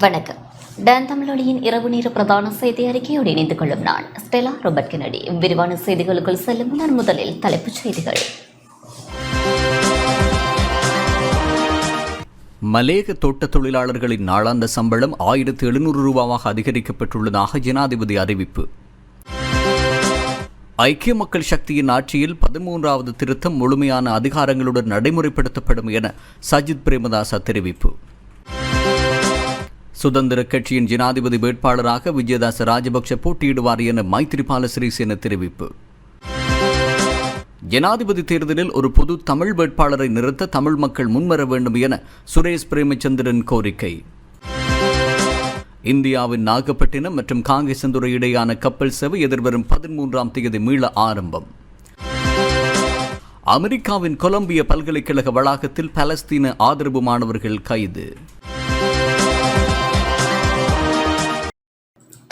வணக்கம். டான் தமிழொலியின் இரவு நேர பிரதான செய்தி அறிக்கையோடு இணைந்து கொள்ளும் நான் ஸ்டெலா ரோபர்ட் கென்னடி. விரிவான செய்திகளுக்குள் செல்லும் முன்னர் முதலில் தலைப்புச் செய்திகள். மலேக தோட்ட தொழிலாளர்களின் நாளாந்த சம்பளம் 1700 ரூபாவாக அதிகரிக்கப்பட்டுள்ளதாக ஜனாதிபதி அறிவிப்பு. ஐக்கிய மக்கள் சக்தியின் ஆட்சியில் 13வது திருத்தம் முழுமையான அதிகாரங்களுடன் நடைமுறைப்படுத்தப்படும் என சஜித் பிரேமதாச தெரிவிப்பு. சுதந்திர கட்சியின் ஜனாதிபதி வேட்பாளராக விஜயதாச ராஜபக்ஷ போட்டியிடுவார் என மைத்ரிபால சிறிசேன தெரிவிப்பு. ஜனாதிபதி தேர்தலில் ஒரு பொது தமிழ் வேட்பாளரை நிறுத்த தமிழ் மக்கள் முன்வர வேண்டும் என சுரேஷ் பிரேமச்சந்திரன் கோரிக்கை. இந்தியாவின் நாகப்பட்டினம் மற்றும் காங்கேசந்துறை இடையான கப்பல் சேவை எதிர்வரும் 13ஆம் தேதி மீள ஆரம்பம். அமெரிக்காவின் கொலம்பியா பல்கலைக்கழக வளாகத்தில் பாலஸ்தீன ஆதரவு மாணவர்கள் கைது.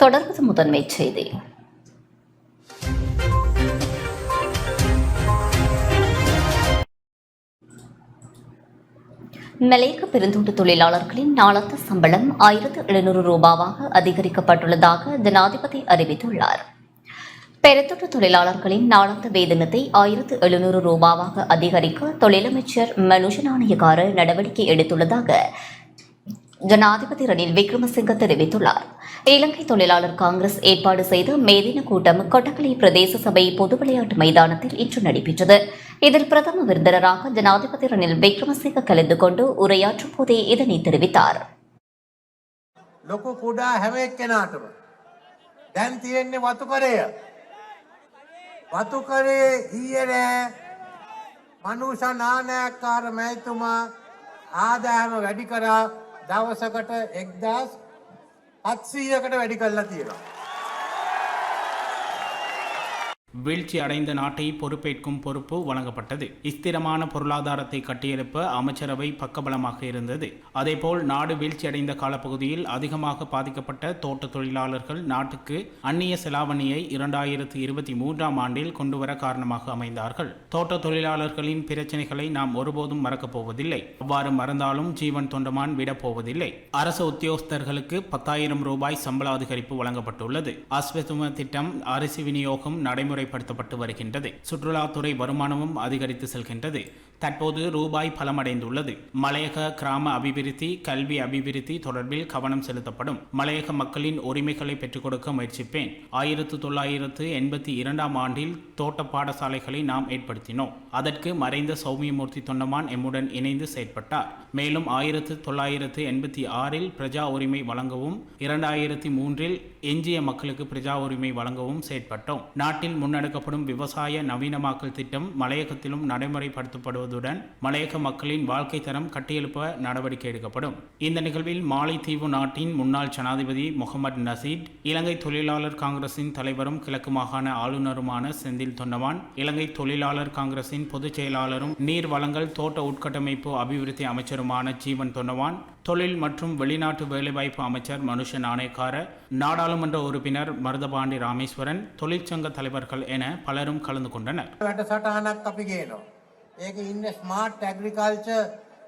தொடர்வது முதன்மை செய்தி. மலேக பெருந்தோட்ட தொழிலாளர்களின் நாளாந்த சம்பளம் 1700 ரூபாவாக அதிகரிக்கப்பட்டுள்ளதாக ஜனாதிபதி அறிவித்துள்ளார். பெருந்தோட்ட தொழிலாளர்களின் நாளாந்த வேதனத்தை 1700 ரூபாவாக அதிகரிக்க தொழிலமைச்சர் மனுஷ நாணயக்கார நடவடிக்கை எடுத்துள்ளதாக ஜனாதிபதி ரணில் விக்ரமசிங்க தெரிவித்துள்ளார். இலங்கை தொழிலாளர் காங்கிரஸ் ஏற்பாடு செய்த மேதின கூட்டம் கொட்டக்கலை பிரதேச சபை பொது விளையாட்டு மைதானத்தில் இன்று நடைபெற்றது. இதில் பிரதம விருந்தினராக ஜனாதிபதி ரணில் விக்ரமசிங்க கலந்து கொண்டு உரையாற்றும் போதே இதனை தெரிவித்தார். දවසකට 1700කට වැඩි කරලා තියෙනවා. வீழ்ச்சி அடைந்த நாட்டை பொறுப்பேற்கும் பொறுப்பு வழங்கப்பட்டது. ஸ்திரமான பொருளாதாரத்தை கட்டியெழுப்ப அமைச்சரவை பக்கபலமாக இருந்தது. அதேபோல் நாடு வீழ்ச்சியடைந்த காலப்பகுதியில் அதிகமாக பாதிக்கப்பட்ட தோட்ட தொழிலாளர்கள் நாட்டுக்கு அந்நிய செலாவணியை 2023ஆம் ஆண்டில் கொண்டுவர காரணமாக அமைந்தார்கள். தோட்ட தொழிலாளர்களின் பிரச்சனைகளை நாம் ஒருபோதும் மறக்கப் போவதில்லை. அவ்வாறு மறந்தாலும் ஜீவன் தொண்டமான் விடப்போவதில்லை. அரசு உத்தியோகஸ்தர்களுக்கு 10,000 ரூபாய் சம்பள அதிகரிப்பு வழங்கப்பட்டுள்ளது. அஸ்வத்தும திட்டம் அரிசி விநியோகம் நடைமுறை படுத்தப்பட்டு வருகின்றது. சுற்றுலாத்துறை வருமானமும் அதிகரித்து செல்கின்றது. தற்போது ரூபாய் பலமடைந்துள்ளது. மலையக கிராம அபிவிருத்தி, கல்வி அபிவிருத்தி தொடர்பில் கவனம் செலுத்தப்படும். மலையக மக்களின் உரிமைகளை பெற்றுக் கொடுக்க முயற்சிப்பேன். 1982ஆம் ஆண்டில் தோட்ட பாடசாலைகளை நாம் ஏற்படுத்தினோம். அதற்கு மறைந்த சௌமியமூர்த்தி தொண்டமான் எம்முடன் இணைந்து செயற்பட்டார். மேலும் 1986இல் பிரஜா உரிமை வழங்கவும் 2003இல் எஞ்சிய மக்களுக்கு பிரஜா உரிமை வழங்கவும் செயற்பட்டோம். நாட்டில் முன்னெடுக்கப்படும் விவசாய நவீனமாக்கல் திட்டம் மலையகத்திலும் நடைமுறைப்படுத்தப்படுவதுடன் மலையக மக்களின் வாழ்க்கை தரம் கட்டியெழுப்ப நடவடிக்கை எடுக்கப்படும். இந்த நிகழ்வில் மாலைத்தீவு நாட்டின் முன்னாள் ஜனாதிபதி முகமது நசீத், இலங்கை தொழிலாளர் காங்கிரசின் தலைவரும் கிழக்கு மாகாண ஆளுநருமான செந்தில் தொண்டமான், இலங்கை தொழிலாளர் காங்கிரசின் பொதுச் செயலாளரும் நீர் வளங்கள் தோட்ட உட்கட்டமைப்பு அபிவிருத்தி அமைச்சருமான ஜீவன் தொண்டமான், தொழில் மற்றும் வெளிநாட்டு வேலைவாய்ப்பு அமைச்சர் மனுஷ நாணயக்கார, நாடாளுமன்ற உறுப்பினர் மருதபாண்டி ராமேஸ்வரன், தொழிற்சங்க தலைவர்கள் என பலரும் கலந்து கொண்டனர். ඒක ඉන්න ස්මාර්ට් ඇග්‍රිකල්චර්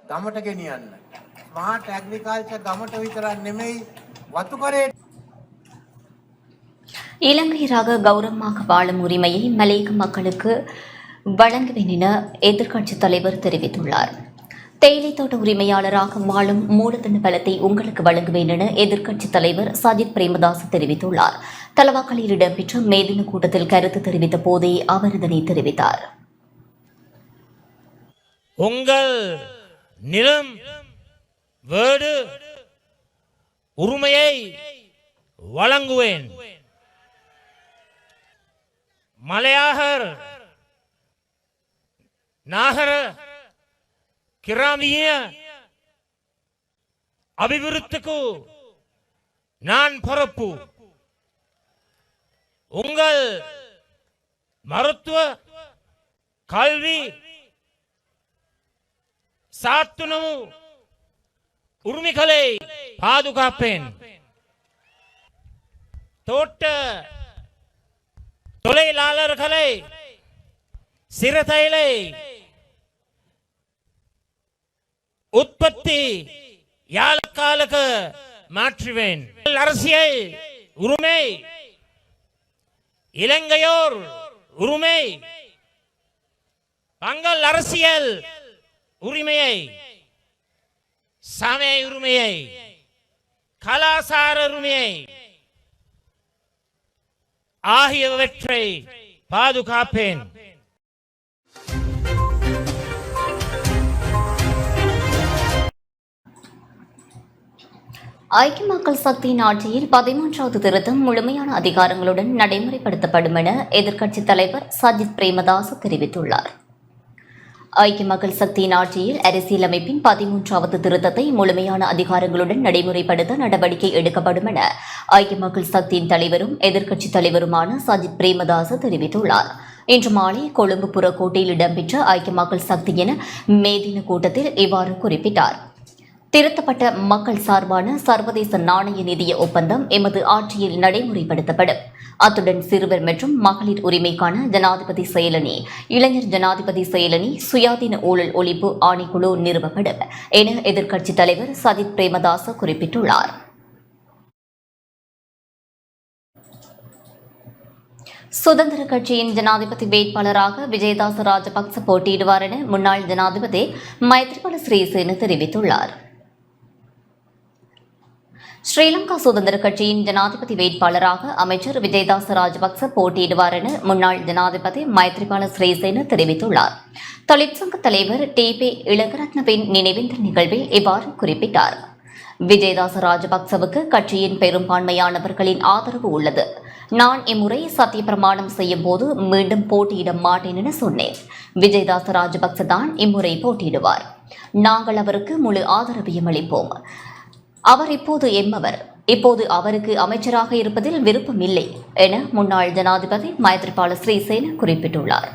ගමට ගෙනියන්න. ස්මාර්ට් ඇග්‍රිකල්චර් ගමට විතරක් නෙමෙයි වතුකරේ. இலங்கையராக கௌரவமாக வாழும் உரிமையை மலேக மக்களுக்கு வழங்குவேன் என எதிர்க்கட்சித் தலைவர் தெரிவித்துள்ளார். தேயிலை தோட்ட உரிமையாளராக வாழும் மூலதன பலத்தை உங்களுக்கு வழங்குவேன் என எதிர்க்கட்சித் தலைவர் சஜித் பிரேமதாஸ் தெரிவித்துள்ளார். தலவாக்கலில் இடம்பெற்ற மேதின கூட்டத்தில் கருத்து தெரிவித்த போதே அவர் இதனை தெரிவித்தார். உங்கள் நிலம், வீடு, உரிமையை வழங்குவேன். மலையாகர் நாகர கிராமிய அபிவிருத்திக்கு நான் பொறுப்பு. உங்கள் மருத்துவ, கல்வி, சாத்துணவு உரிமைகளை பாதுகாப்பேன். தோட்ட தொழிலாளர்களை, சிறுதைலை உற்பத்தி யாழ்க்காலுக்கு மாற்றுவேன். அரசியல் உரிமை, இலங்கையோர் உரிமை, தங்கள் அரசியல் உரிமையை, சமய உரிமையை, கலாசார உரிமையை ஆகியவற்றை பாதுகாப்பேன். ஐக்கிய மக்கள் சக்தியின் ஆட்சியில் 13வது திருத்தம் முழுமையான அதிகாரங்களுடன் நடைமுறைப்படுத்தப்படும் என எதிர்க்கட்சித் தலைவர் சஜித் பிரேமதாச தெரிவித்துள்ளார். ஐக்கிய மக்கள் சக்தியின் ஆட்சியில் அரசியலமைப்பின் 13வது திருத்தத்தை முழுமையான அதிகாரங்களுடன் நடைமுறைப்படுத்த நடவடிக்கை எடுக்கப்படும் என ஐக்கிய மக்கள் சக்தியின் தலைவரும் எதிர்க்கட்சித் தலைவருமான சஜித் பிரேமதாச தெரிவித்துள்ளார். இன்று மாலை கொழும்பு புறக்கோட்டையில் இடம்பெற்ற ஐக்கிய மக்கள் சக்தியின் மேதின கூட்டத்தில் இவ்வாறு குறிப்பிட்டார். திருத்தப்பட்ட மக்கள் சார்பான சர்வதேச நாணய நிதிய ஒப்பந்தம் எமது ஆட்சியில் நடைமுறைப்படுத்தப்படும். அத்துடன் சிறுவர் மற்றும் மகளிர் உரிமைக்கான ஜனாதிபதி செயலணி, இளைஞர் ஜனாதிபதி செயலணி, சுயாதீன ஊழல் ஒழிப்பு ஆணைக்குழு நிறுவப்படும் என எதிர்க்கட்சித் தலைவர் சஜித் பிரேமதாச குறிப்பிட்டுள்ளார். சுதந்திர கட்சியின் ஜனாதிபதி வேட்பாளராக விஜயதாச ராஜபக்ச போட்டியிடுவார் என முன்னாள் ஜனாதிபதி மைத்ரிபால சிறிசேன தெரிவித்துள்ளார். ஸ்ரீலங்கா சுதந்திர கட்சியின் ஜனாதிபதி வேட்பாளராக அமைச்சர் விஜயதாச ராஜபக்ச போட்டியிடுவார் என முன்னாள் ஜனாதிபதி மைத்ரிபால சிறிசேன தெரிவித்துள்ளார். தொழிற்சங்க தலைவர் டி.பி. இளகரத்னவின் நினைவேந்தல் நிகழ்வில் இவ்வாறு குறிப்பிட்டார். விஜயதாச ராஜபக்சவுக்கு கட்சியின் பெரும்பான்மையானவர்களின் ஆதரவு உள்ளது. நான் இம்முறை சத்திய பிரமாணம் செய்யும் போது மீண்டும் போட்டியிட மாட்டேன் என சொன்னேன். விஜயதாச ராஜபக்ச தான் இம்முறை போட்டியிடுவார். நாங்கள் அவருக்கு முழு ஆதரவையும் அளிப்போம். அவர் இப்போது எம்மவர். இப்போது அவருக்கு அமைச்சராக இருப்பதில் விருப்பம் இல்லை என முன்னாள் ஜனாதிபதி மைத்ரிபால சிறிசேன குறிப்பிட்டுள்ளார்.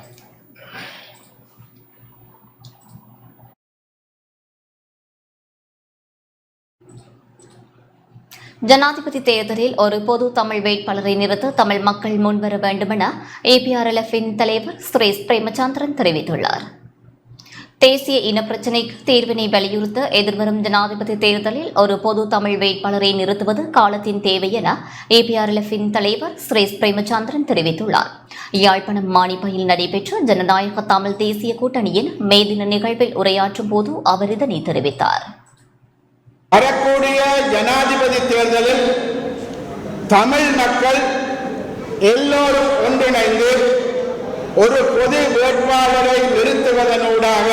ஜனாதிபதி தேர்தலில் ஒரு பொது தமிழ் வேட்பாளரை நிறுத்த தமிழ் மக்கள் முன்வர வேண்டும் என ஏபிஆர்எல்எஃப்பின் தலைவர் சுரேஷ் பிரேமச்சந்திரன் தெரிவித்துள்ளார். தேசிய இனப்பிரச்சினைக்கு தீர்வினை வலியுறுத்த எதிர்வரும் ஜனாதிபதி தேர்தலில் ஒரு பொது தமிழ் வேட்பாளரை நிறுத்துவது காலத்தின் தேவை என ஏபிஆர்எல்எஃப்பின் தலைவர் சுரேஷ் பிரேமச்சந்திரன் தெரிவித்துள்ளார். யாழ்ப்பாணம் மானிப்பையில் நடைபெற்ற ஜனநாயக தமிழ் தேசிய கூட்டணியின் மேதின நிகழ்வில் உரையாற்றும் போது அவர் இதனை தெரிவித்தார். வரக்கூடிய ஜனாதிபதி தேர்தலில் தமிழ் மக்கள் எல்லோரும் ஒன்றிணைந்து ஒரு பொது வேட்பாளரை நிறுத்துவதனூடாக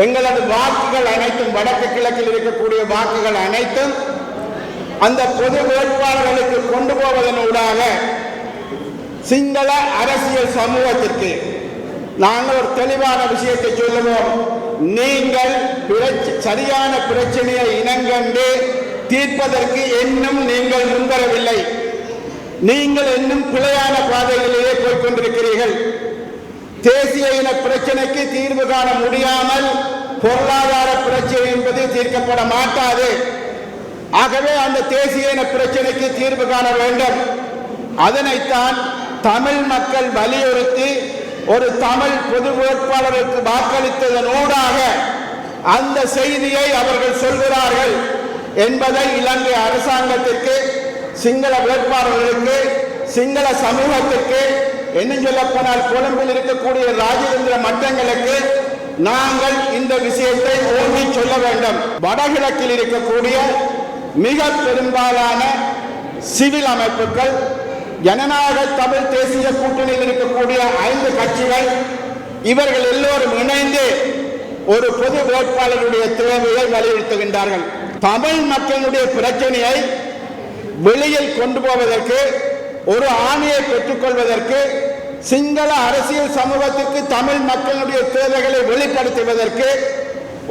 எங்களது வாக்குகள் அனைத்தும், வடக்கு கிழக்கில் இருக்கக்கூடிய வாக்குகள் அனைத்தும் அந்த பொது வேட்பாளர்களுக்கு கொண்டு போவதனூடாக சிங்கள அரசியல் சமூகத்திற்கு நாங்கள் ஒரு தெளிவான விஷயத்தை சொல்லுவோம். நீங்கள் சரியான பிரச்சனையை இனங்கண்டு தீர்ப்பதற்கு இன்னும் நீங்கள் முன்வரவில்லை. நீங்கள் இன்னும் பிழையான பாதையிலேயே போய்கொண்டிருக்கிறீர்கள். தேசிய இன பிரச்சனைக்கு தீர்வு காண முடியாமல் பொருளாதார பிரச்சனை என்பது தீர்க்கப்பட மாட்டாது. ஆகவே அந்த தேசிய இன பிரச்சனைக்கு தீர்வு காண வேண்டும். அதனைத்தான் தமிழ் மக்கள் வலியுறுத்தி ஒரு தமிழ் பொது வேட்பாளருக்கு வாக்களித்ததனூடாக அந்த செய்தியை அவர்கள் சொல்கிறார்கள் என்பதை இலங்கை அரசாங்கத்திற்கு, சிங்கள வேட்பாளர்களுக்கு, சிங்கள சமூகத்திற்கு, என்ன சொல்லப்போனால் கொழும்பில் இருக்கக்கூடிய ராஜதந்திர மட்டங்களுக்கு நாங்கள் இந்த விஷயத்தை ஓங்கி சொல்ல வேண்டும். வடகிழக்கில் இருக்கக்கூடிய மிக பெரும்பாலான சிவில் அமைப்புகள், ஜனநாயக தமிழ் தேசிய கூட்டணியில் இருக்கக்கூடிய 5 கட்சிகள், இவர்கள் எல்லோரும் இணைந்து ஒரு பொது வேட்பாளருடைய தேவையை வலியுறுத்துகின்றார்கள். தமிழ் மக்களுடைய பிரச்சனையை வெளியில் கொண்டு போவதற்கு, ஒரு ஆணையை பெற்றுக்கொள்வதற்கு, சிங்கள அரசியல் சமூகத்திற்கு தமிழ் மக்களுடைய தேவைகளை வெளிப்படுத்துவதற்கு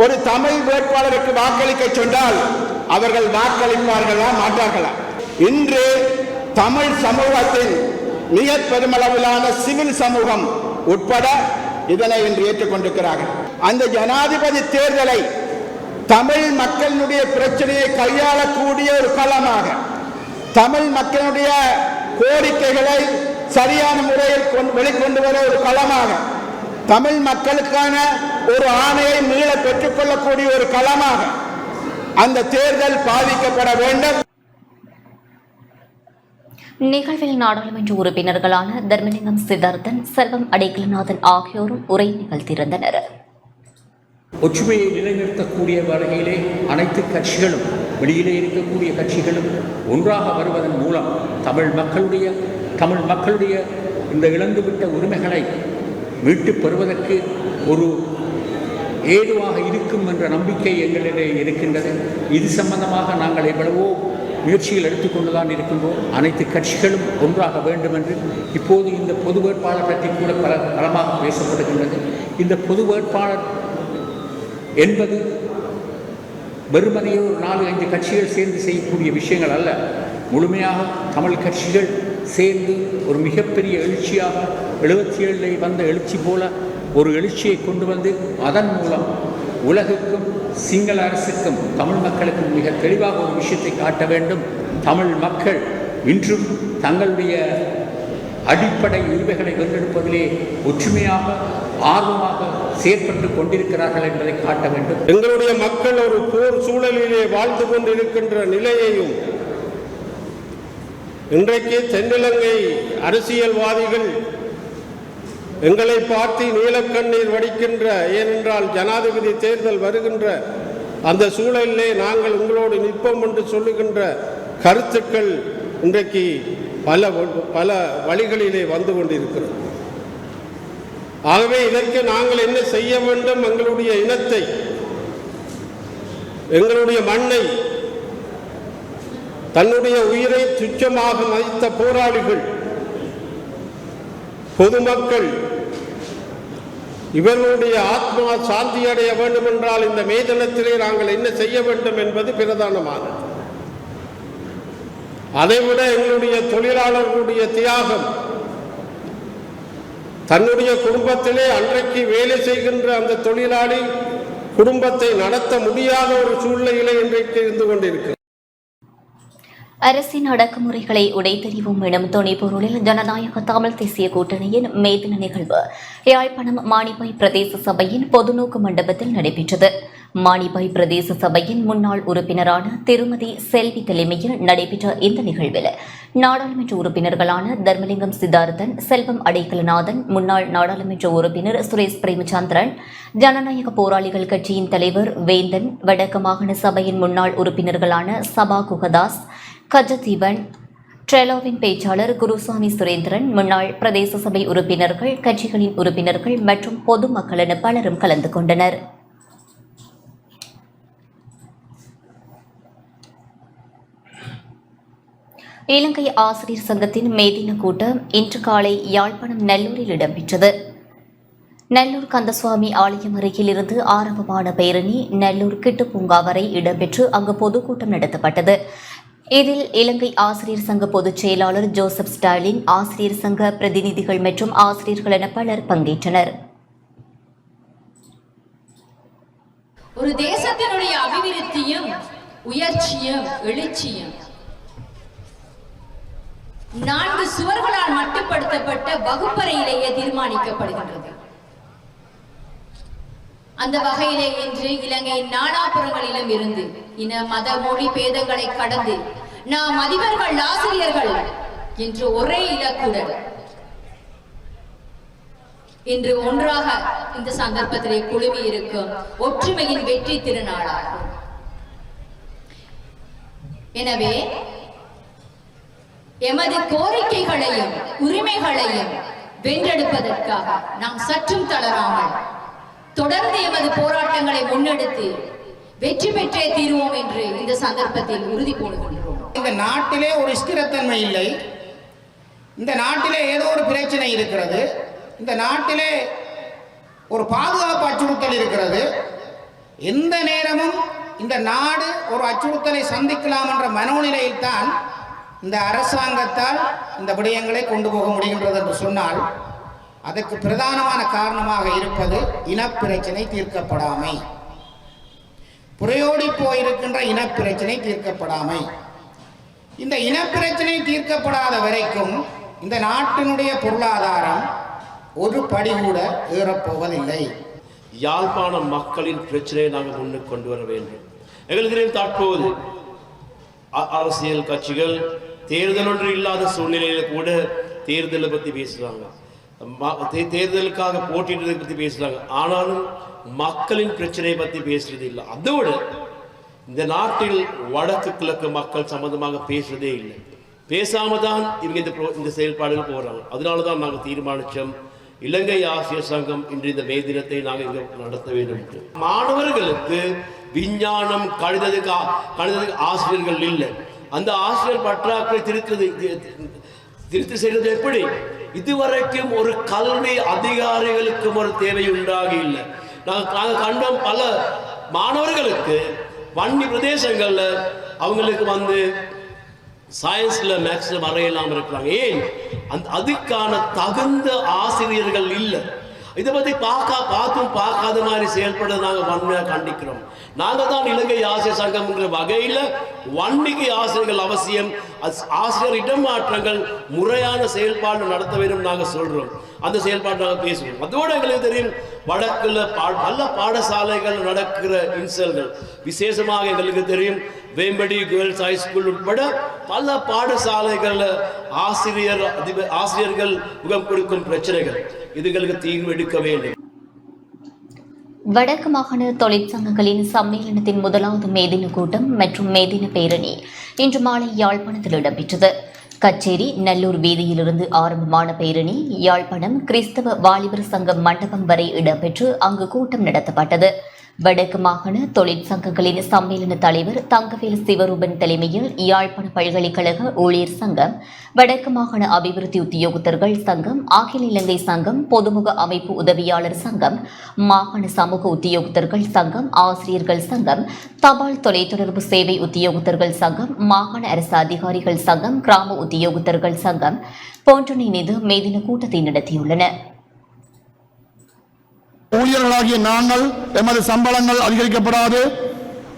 ஒரு தமிழ் வேட்பாளருக்கு வாக்களிக்க சொன்னால் அவர்கள் வாக்களிப்பார்களா மாட்டார்களா? இன்று தமிழ் சமூகத்தின் மிக பெருமளவிலான சிவில் சமூகம் உட்பட இதனை இன்று ஏற்றுக்கொண்டிருக்கிறார்கள். அந்த ஜனாதிபதி தேர்தலை தமிழ் மக்களுடைய பிரச்சனையை கையாளக்கூடிய ஒரு களமாக, தமிழ் மக்களுடைய கோரிக்கைகளை சரியான முறையில் வெளிக்கொண்டு வர ஒரு களமாக, தமிழ் மக்களுக்கான ஒரு ஆணையை மீள பெற்றுக்கொள்ளக்கூடிய ஒரு களமாக அந்த தேர்தல் பாதிக்கப்பட வேண்டும். நிகழ்வில் நாடாளுமன்ற உறுப்பினர்களான தர்மலிங்கம் சித்தார்த்தன், செல்வம் அடைக்கலநாதன் ஆகியோரும் உரை நிகழ்த்தியிருந்தனர். ஒற்றுமையை நிலைநிறுத்தக்கூடிய வகையிலே அனைத்து கட்சிகளும், வெளியிலே இருக்கக்கூடிய கட்சிகளும் ஒன்றாக வருவதன் மூலம் தமிழ் மக்களுடைய இந்த இழந்துவிட்ட உரிமைகளை மீட்டுப் பெறுவதற்கு ஒரு ஏதுவாக இருக்கும் என்ற நம்பிக்கை எங்களிடையே இருக்கின்றது. இது சம்பந்தமாக நாங்கள் எவ்வளவோ முயற்சிகள் எடுத்துக்கொண்டுதான் இருக்கின்றோம். அனைத்து கட்சிகளும் ஒன்றாக வேண்டும் என்று இப்போது இந்த பொது வேட்பாளர் பற்றி கூட பலமாக பேசப்படுகின்றது. இந்த பொது வேட்பாளர் என்பது வெறுமனையே ஒரு 4-5 கட்சிகள் சேர்ந்து செய்யக்கூடிய விஷயங்கள் அல்ல. முழுமையாக தமிழ் கட்சிகள் சேர்ந்து ஒரு மிகப்பெரிய எழுச்சியாக 77 வந்த எழுச்சி போல ஒரு எழுச்சியை கொண்டு வந்து அதன் மூலம் உலகுக்கும் சிங்கள அரசுக்கும் தமிழ் மக்களுக்கும் மிக தெளிவாக ஒரு விஷயத்தை காட்ட வேண்டும். தமிழ் மக்கள் இன்றும் தங்களுடைய அடிப்படை உரிமைகளை வென்றெடுப்பதிலே ஒற்றுமையாக ஆர்வமாக செயற்பட்டு கொண்டிருக்கிறார்கள் என்பதை காட்ட வேண்டும். எங்களுடைய மக்கள் ஒரு போர் சூழலிலே வாழ்ந்து கொண்டிருக்கின்ற நிலையையும் இன்றைக்கு தென்னிலங்கை அரசியல்வாதிகள் எங்களை பார்த்து நீலக்கண்ணீர் வடிக்கின்ற, ஏனென்றால் ஜனாதிபதி தேர்தல் வருகின்ற அந்த சூழலிலே நாங்கள் உங்களோடு நிற்போம் என்று சொல்லுகின்ற கருத்துக்கள் இன்றைக்கு பல வழிகளிலே வந்து கொண்டிருக்கிறது. ஆகவே இதற்கு நாங்கள் என்ன செய்ய வேண்டும்? எங்களுடைய இனத்தை, எங்களுடைய மண்ணை, தன்னுடைய உயிரை துச்சமாக மதித்த போராளிகள், பொதுமக்கள் இவர்களுடைய ஆத்மா சாந்தி அடைய வேண்டும் என்றால் இந்த மே தினத்திலே நாங்கள் என்ன செய்ய வேண்டும் என்பது பிரதானமானது. அதைவிட எங்களுடைய தொழிலாளர்களுடைய தியாகம், தன்னுடைய குடும்பத்திலே அன்றைக்கு வேலை செய்கின்ற அந்த தொழிலாளி குடும்பத்தை நடத்த முடியாத ஒரு சூழ்நிலையிலே இன்றைக்கு இருந்து கொண்டிருக்கிறது. அரசின் அடக்குமுறைகளை உடைத்தெறிவோம் எனும் துணைப்பொருளில் ஜனநாயக தமிழ் தேசிய கூட்டணியின் மேதின நிகழ்வு யாழ்ப்பாணம் மானிப்பாய் பிரதேச சபையின் பொதுநோக்கு மண்டபத்தில் நடைபெற்றது. மானிப்பாய் பிரதேச சபையின் முன்னாள் உறுப்பினரான திருமதி செல்வி தலைமையில் நடைபெற்ற இந்த நிகழ்வில் நாடாளுமன்ற உறுப்பினர்களான தர்மலிங்கம் சித்தார்த்தன், செல்வம் அடைக்கலநாதன், முன்னாள் நாடாளுமன்ற உறுப்பினர் சுரேஷ் பிரேமச்சந்திரன், ஜனநாயக போராளிகள் கட்சியின் தலைவர் வேந்தன், வடக்கு மாகாண சபையின் முன்னாள் உறுப்பினர்களான சபா குகதாஸ், கஜதீபன், ட்ரெலோவின் பேச்சாளர் குருசாமி சுரேந்திரன், முன்னாள் பிரதேச சபை உறுப்பினர்கள், கட்சிகளின் உறுப்பினர்கள் மற்றும் பொதுமக்கள் என பலரும் கலந்து கொண்டனர். இலங்கை ஆசிரியர் சங்கத்தின் மேதின கூட்டம் இன்று காலை யாழ்ப்பாணம் நெல்லூரில் இடம்பெற்றது. நெல்லூர் கந்தசுவாமி ஆலயம் அருகில் இருந்து ஆரம்பமான பேரணி நெல்லூர் கிட்டு பூங்கா வரை இடம்பெற்று அங்கு பொதுக்கூட்டம் நடத்தப்பட்டது. இதில் இலங்கை ஆசிரியர் சங்க பொதுச் செயலாளர் ஜோசப் ஸ்டாலின், ஆசிரியர் சங்க பிரதிநிதிகள் மற்றும் ஆசிரியர்கள் என பலர் பங்கேற்றனர். ஒரு தேசத்தினுடைய அபிவிருத்தியும் உயர்ச்சியும் எழுச்சியும் 4 சுவர்களால் மட்டுப்படுத்தப்பட்ட வகுப்பறையிலேயே தீர்மானிக்கப்படுகின்றது. அந்த வகையிலே இன்று இலங்கையின் நாலாபுறங்களிலும் இருந்து இன மத மொழி பேதங்களை கடந்து நாம் அதிபர்கள், ஆசிரியர்கள் என்று ஒரே இலக்குடன் இன்று ஒன்றாக இந்த சந்தர்ப்பத்திலே குழுமி இருக்கும் ஒற்றுமையின் வெற்றி திருநாளாகும். எனவே எமது கோரிக்கைகளையும் உரிமைகளையும் வென்றெடுப்பதற்காக நாம் சற்றும் தளராமல் தொடர்ந்து எமது போராட்டங்களை முன்னெடுத்து வெற்றி பெற்றே தீருவோம் என்று இந்த சந்தர்ப்பத்தில் உறுதி போடுகின்றோம். இந்த நாட்டிலே ஒரு ஸ்திரத்தன்மை இல்லை. இந்த நாட்டிலே ஏதோ ஒரு பிரச்சனை இருக்கிறது. இந்த நாட்டிலே ஒரு பாதுகாப்பு அச்சுறுத்தல் இருக்கிறது. எந்த நேரமும் இந்த நாடு ஒரு அச்சுறுத்தலை சந்திக்கலாம் என்ற மனோநிலையில் தான் இந்த அரசாங்கத்தால் இந்த விடயங்களை கொண்டு போக முடிகின்றது என்று சொன்னால் அதற்கு பிரதானமான காரணமாக இருப்பது இனப்பிரச்சனை தீர்க்கப்படாமை, புரையோடி போயிருக்கின்ற இனப்பிரச்சனை தீர்க்கப்படாமை. இந்த இனப்பிரச்சனை தீர்க்கப்படாத வரைக்கும் இந்த நாட்டினுடைய பொருளாதாரம் ஒரு படி கூட ஏறப்போவதில்லை. யாழ்ப்பாண மக்களின் பிரச்சனையை நாங்கள் முன்னுக்கு கொண்டு வர வேண்டும். எங்களுக்கு தற்போது அரசியல் கட்சிகள் தேர்தல் ஒன்று இல்லாத சூழ்நிலையில கூட தேர்தலை பற்றி பேசுகிறாங்க, தேர்தலுக்காக போட்டியிடுறதை பற்றி பேசுகிறாங்க. ஆனாலும் மக்களின் பிரச்சனையை பற்றி பேசுறது இல்லை. அதோட இந்த நாட்டில் வடக்கு கிழக்கு மக்கள் சம்பந்தமாக பேசுறதே இல்லை. பேசாம தான் இவங்க இந்த செயல்பாடுகள் போகிறாங்க. அதனால தான் நாங்கள் தீர்மானித்தோம், இலங்கை ஆசிரியர் சங்கம் இன்று இந்த மே தினத்தை நாங்கள் இங்கே நடத்த வேண்டும். மாணவர்களுக்கு விஞ்ஞானம் கணிதத்துக்கு ஆசிரியர்கள் இல்லை. அந்த ஆசிரியர் பற்றாக்குறை திருத்தி செய்வது எப்படி? இதுவரைக்கும் ஒரு கல்வி அதிகாரிகளுக்கும் ஒரு தேவை உண்டாகி இல்லை. நாங்கள் கண்டோம், பல மாணவர்களுக்கு வன்னி பிரதேசங்கள்ல அவங்களுக்கு சயின்ஸ்ல மேக்ஸ்ல வரையெல்லாம் இருக்கிறாங்க. ஏன்? அதுக்கான தகுந்த ஆசிரியர்கள் இல்லை. இதை பற்றி பார்க்காத மாதிரி செயல்பட நாங்கள் வன்மையாக கண்டிக்கிறோம். நாங்கள் தான் இலங்கை ஆசிரியர் சங்கம் என்ற வகையில் வன்னிக்கு ஆசிரியர்கள் அவசியம், ஆசிரியர் இடமாற்றங்கள் முறையான செயல்பாடு நடத்த வேண்டும் நாங்கள் சொல்கிறோம். அந்த செயல்பாடு நாங்கள் பேசுவோம். அதோடு எங்களுக்கு தெரியும், வடக்கில் பல பாடசாலைகள் நடக்கிற இன்சல்கள், விசேஷமாக எங்களுக்கு தெரியும் வேம்படி கேர்ள்ஸ் ஹைஸ்கூல் உட்பட பல பாடசாலைகளில் ஆசிரியர்கள் முகம் கொடுக்கும் பிரச்சனைகள், இதுகளுக்கு தீர்வு எடுக்க வேண்டும். வடக்கு மாகாண தொழிற்சங்கங்களின் சம்மேளனத்தின் முதலாவது மேதின கூட்டம் மற்றும் மேதின பேரணி இன்று மாலை யாழ்ப்பாணத்தில் இடம்பெற்றது. கச்சேரி நல்லூர் வீதியிலிருந்து ஆரம்பமான பேரணி யாழ்ப்பாணம் கிறிஸ்தவ வாலிபர் சங்கம் மண்டபம் வரை இடம்பெற்று அங்கு கூட்டம் நடத்தப்பட்டது. வடக்கு மாகாண தொழிற்சங்கங்களின் சம்மேளன தலைவர் தங்கவேல் சிவரூபன் தலைமையில் யாழ்ப்பாண பல்கலைக்கழக ஊழியர் சங்கம், வடக்கு மாகாண அபிவிருத்தி உத்தியோகத்தர்கள் சங்கம், அகில இலங்கை சங்கம், பொதுமுக அமைப்பு உதவியாளர் சங்கம், மாகாண சமூக உத்தியோகத்தர்கள் சங்கம், ஆசிரியர்கள் சங்கம், தபால் தொலைத்தொடர்பு சேவை உத்தியோகத்தர்கள் சங்கம், மாகாண அரசு அதிகாரிகள் சங்கம், கிராம உத்தியோகத்தர்கள் சங்கம் போன்றன இணைந்து மேதின கூட்டத்தை நடத்தியுள்ளன. ஊழியர்களாகிய நாங்கள் எமது சம்பளங்கள் அதிகரிக்கப்படாது,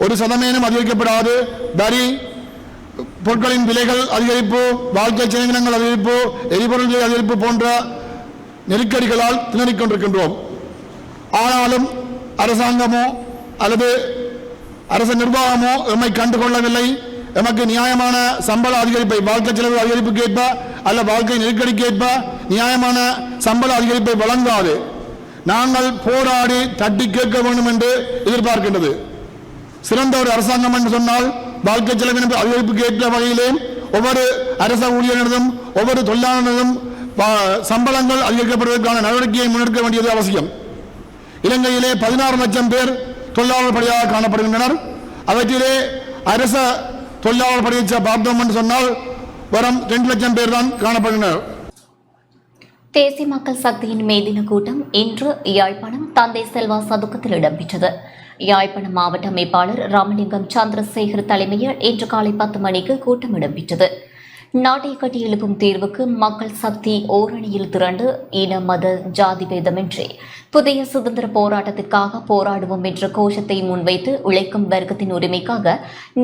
ஒரு சதமேனும் அதிகரிக்கப்படாது, வரி பொருட்களின் விலைகள் அதிகரிப்பு, வாழ்க்கை செலவினங்கள் அதிகரிப்பு, எரிபொருள் விலை அதிகரிப்பு போன்ற நெருக்கடிகளால் திணறிக் கொண்டிருக்கின்றோம். ஆனாலும் அரசாங்கமோ அல்லது அரசு நிர்வாகமோ எம்மை கண்டுகொள்ளவில்லை. எமக்கு நியாயமான சம்பள அதிகரிப்பை, வாழ்க்கை செலவு அதிகரிப்புக்கு ஏற்ப அல்ல வாழ்க்கை நெருக்கடிக்கு ஏற்ப நியாயமான சம்பள அதிகரிப்பை வழங்காது நாங்கள் போராடி தட்டி கேட்க வேண்டும் என்று எதிர்பார்க்கின்றது. சிறந்த ஒரு அரசாங்கம் என்று சொன்னால் வாழ்க்கை செலவின அதிகரிப்புக்கு ஏற்ற வகையிலே ஒவ்வொரு அரச ஊழியரிடமும் ஒவ்வொரு தொழிலாளரிடமும் சம்பளங்கள் அதிகரிக்கப்படுவதற்கான நடவடிக்கையை முன்னெடுக்க வேண்டியது அவசியம். இலங்கையிலே 16 லட்சம் பேர் தொழிலாளர் படையாக காணப்படுகின்றனர். அவற்றிலே அரச தொழிலாளர் படையை பார்த்தோம் என்று சொன்னால் வரும் 2 லட்சம் பேர் தான் காணப்படுகின்றனர். தேசிய மக்கள் சக்தியின் மேதின கூட்டம் இன்று யாழ்ப்பாணம் தந்தை செல்வா சதுக்கத்தில் இடம்பெற்றது. யாழ்ப்பாணம் மாவட்ட அமைப்பாளர் ராமலிங்கம் சந்திரசேகர் தலைமையில் இன்று காலை 10 மணிக்கு கூட்டம் இடம்பெற்றது. நாட்டை கட்டியெழுப்பும் தீர்வுக்கு மக்கள் சக்தி ஓரணியில் திரண்டு இன மத ஜாதி பேதமின்றி புதிய சுதந்திர போராட்டத்திற்காக போராடுவோம் என்ற கோஷத்தை முன்வைத்து உழைக்கும் வர்க்கத்தின் உரிமைக்காக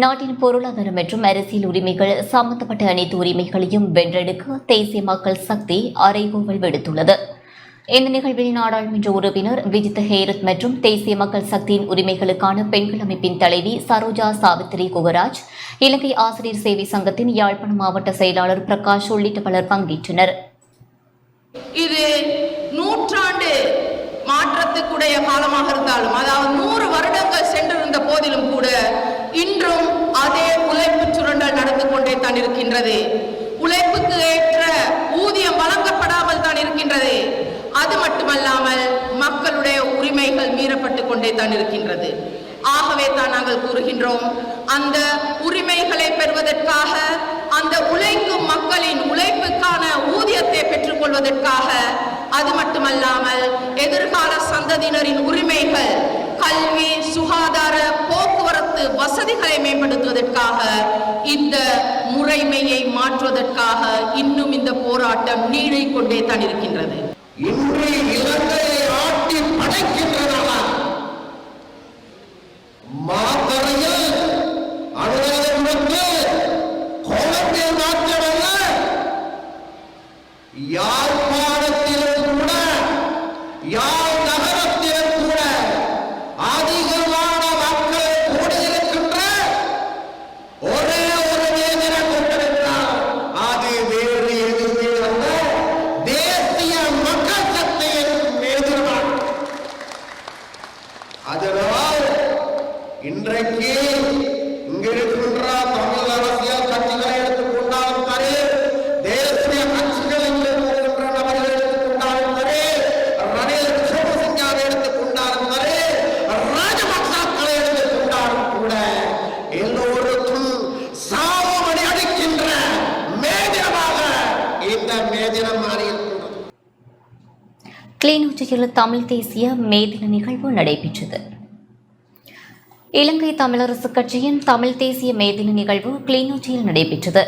நாட்டின் பொருளாதார மற்றும் அரசியல் உரிமைகள் சம்பந்தப்பட்ட அனைத்து உரிமைகளையும் வென்றெடுக்க தேசிய மக்கள் சக்தி அறைகூவல் விடுத்துள்ளது. இந்த நிகழ்வில் நாடாளுமன்ற உறுப்பினர் விஜித் ஹேரத் மற்றும் தேசிய மக்கள் சக்தியின் உரிமைகளுக்கான பெண்கள் அமைப்பின் தலைவி சரோஜா சாவித்திரி குகராஜ், இலங்கை ஆசிரியர் சேவை சங்கத்தின் யாழ்ப்பாணம் மாவட்ட செயலாளர் பிரகாஷ் உள்ளிட்ட பலர் பங்கேற்றனர். இது நூற்றாண்டு மாற்றத்துக்குடைய காலமாக இருந்தாலும், அதாவது 100 வருடங்கள் சென்றிருந்த போதிலும் கூட இன்றும் அதே உழைப்பு சுரண்டல் நடந்து கொண்டே தான் இருக்கின்றது. உழைப்புக்கு ஏற்ற ஊதியம் வழங்கப்படாமல் தான் இருக்கின்றது. அது மட்டுமல்லாமல் மக்களுடைய உரிமைகள் மீறப்பட்டு கொண்டே தான் இருக்கின்றது. ஆகவே தான் நாங்கள் கூறுகின்றோம், அந்த உரிமைகளை பெறுவதற்காக, அந்த உழைக்கும் மக்களின் உழைப்புக்கான ஊதியத்தை பெற்றுக் கொள்வதற்காக, அது மட்டுமல்லாமல் எதிர்கால சந்ததியினரின் உரிமைகள், கல்வி, சுகாதார, போக்குவரத்து வசதிகளை மேம்படுத்துவதற்காக, இந்த முறைமையை மாற்றுவதற்காக இன்னும் இந்த போராட்டம் நீடிக்கொண்டே தான் இருக்கின்றது. இன்று இலங்கையை ஆட்டி படைக்கின்றனர். மாத்தறையில் அனுமதி கோலத்தில் மாற்றமல்ல, யாழ்ப்பாணத்திலும் கூட, யாழ் நகரத்திலும் கூட அதிகமான மக்கள் கூடியிருக்கின்ற கிளிநொச்சியில் தமிழ் தேசிய மே தின நிகழ்வு நடைபெற்றது. இலங்கை தமிழரசுக் கட்சியின் தமிழ் தேசிய மே தின நிகழ்வு கிளிநொச்சியில் நடைபெற்றது.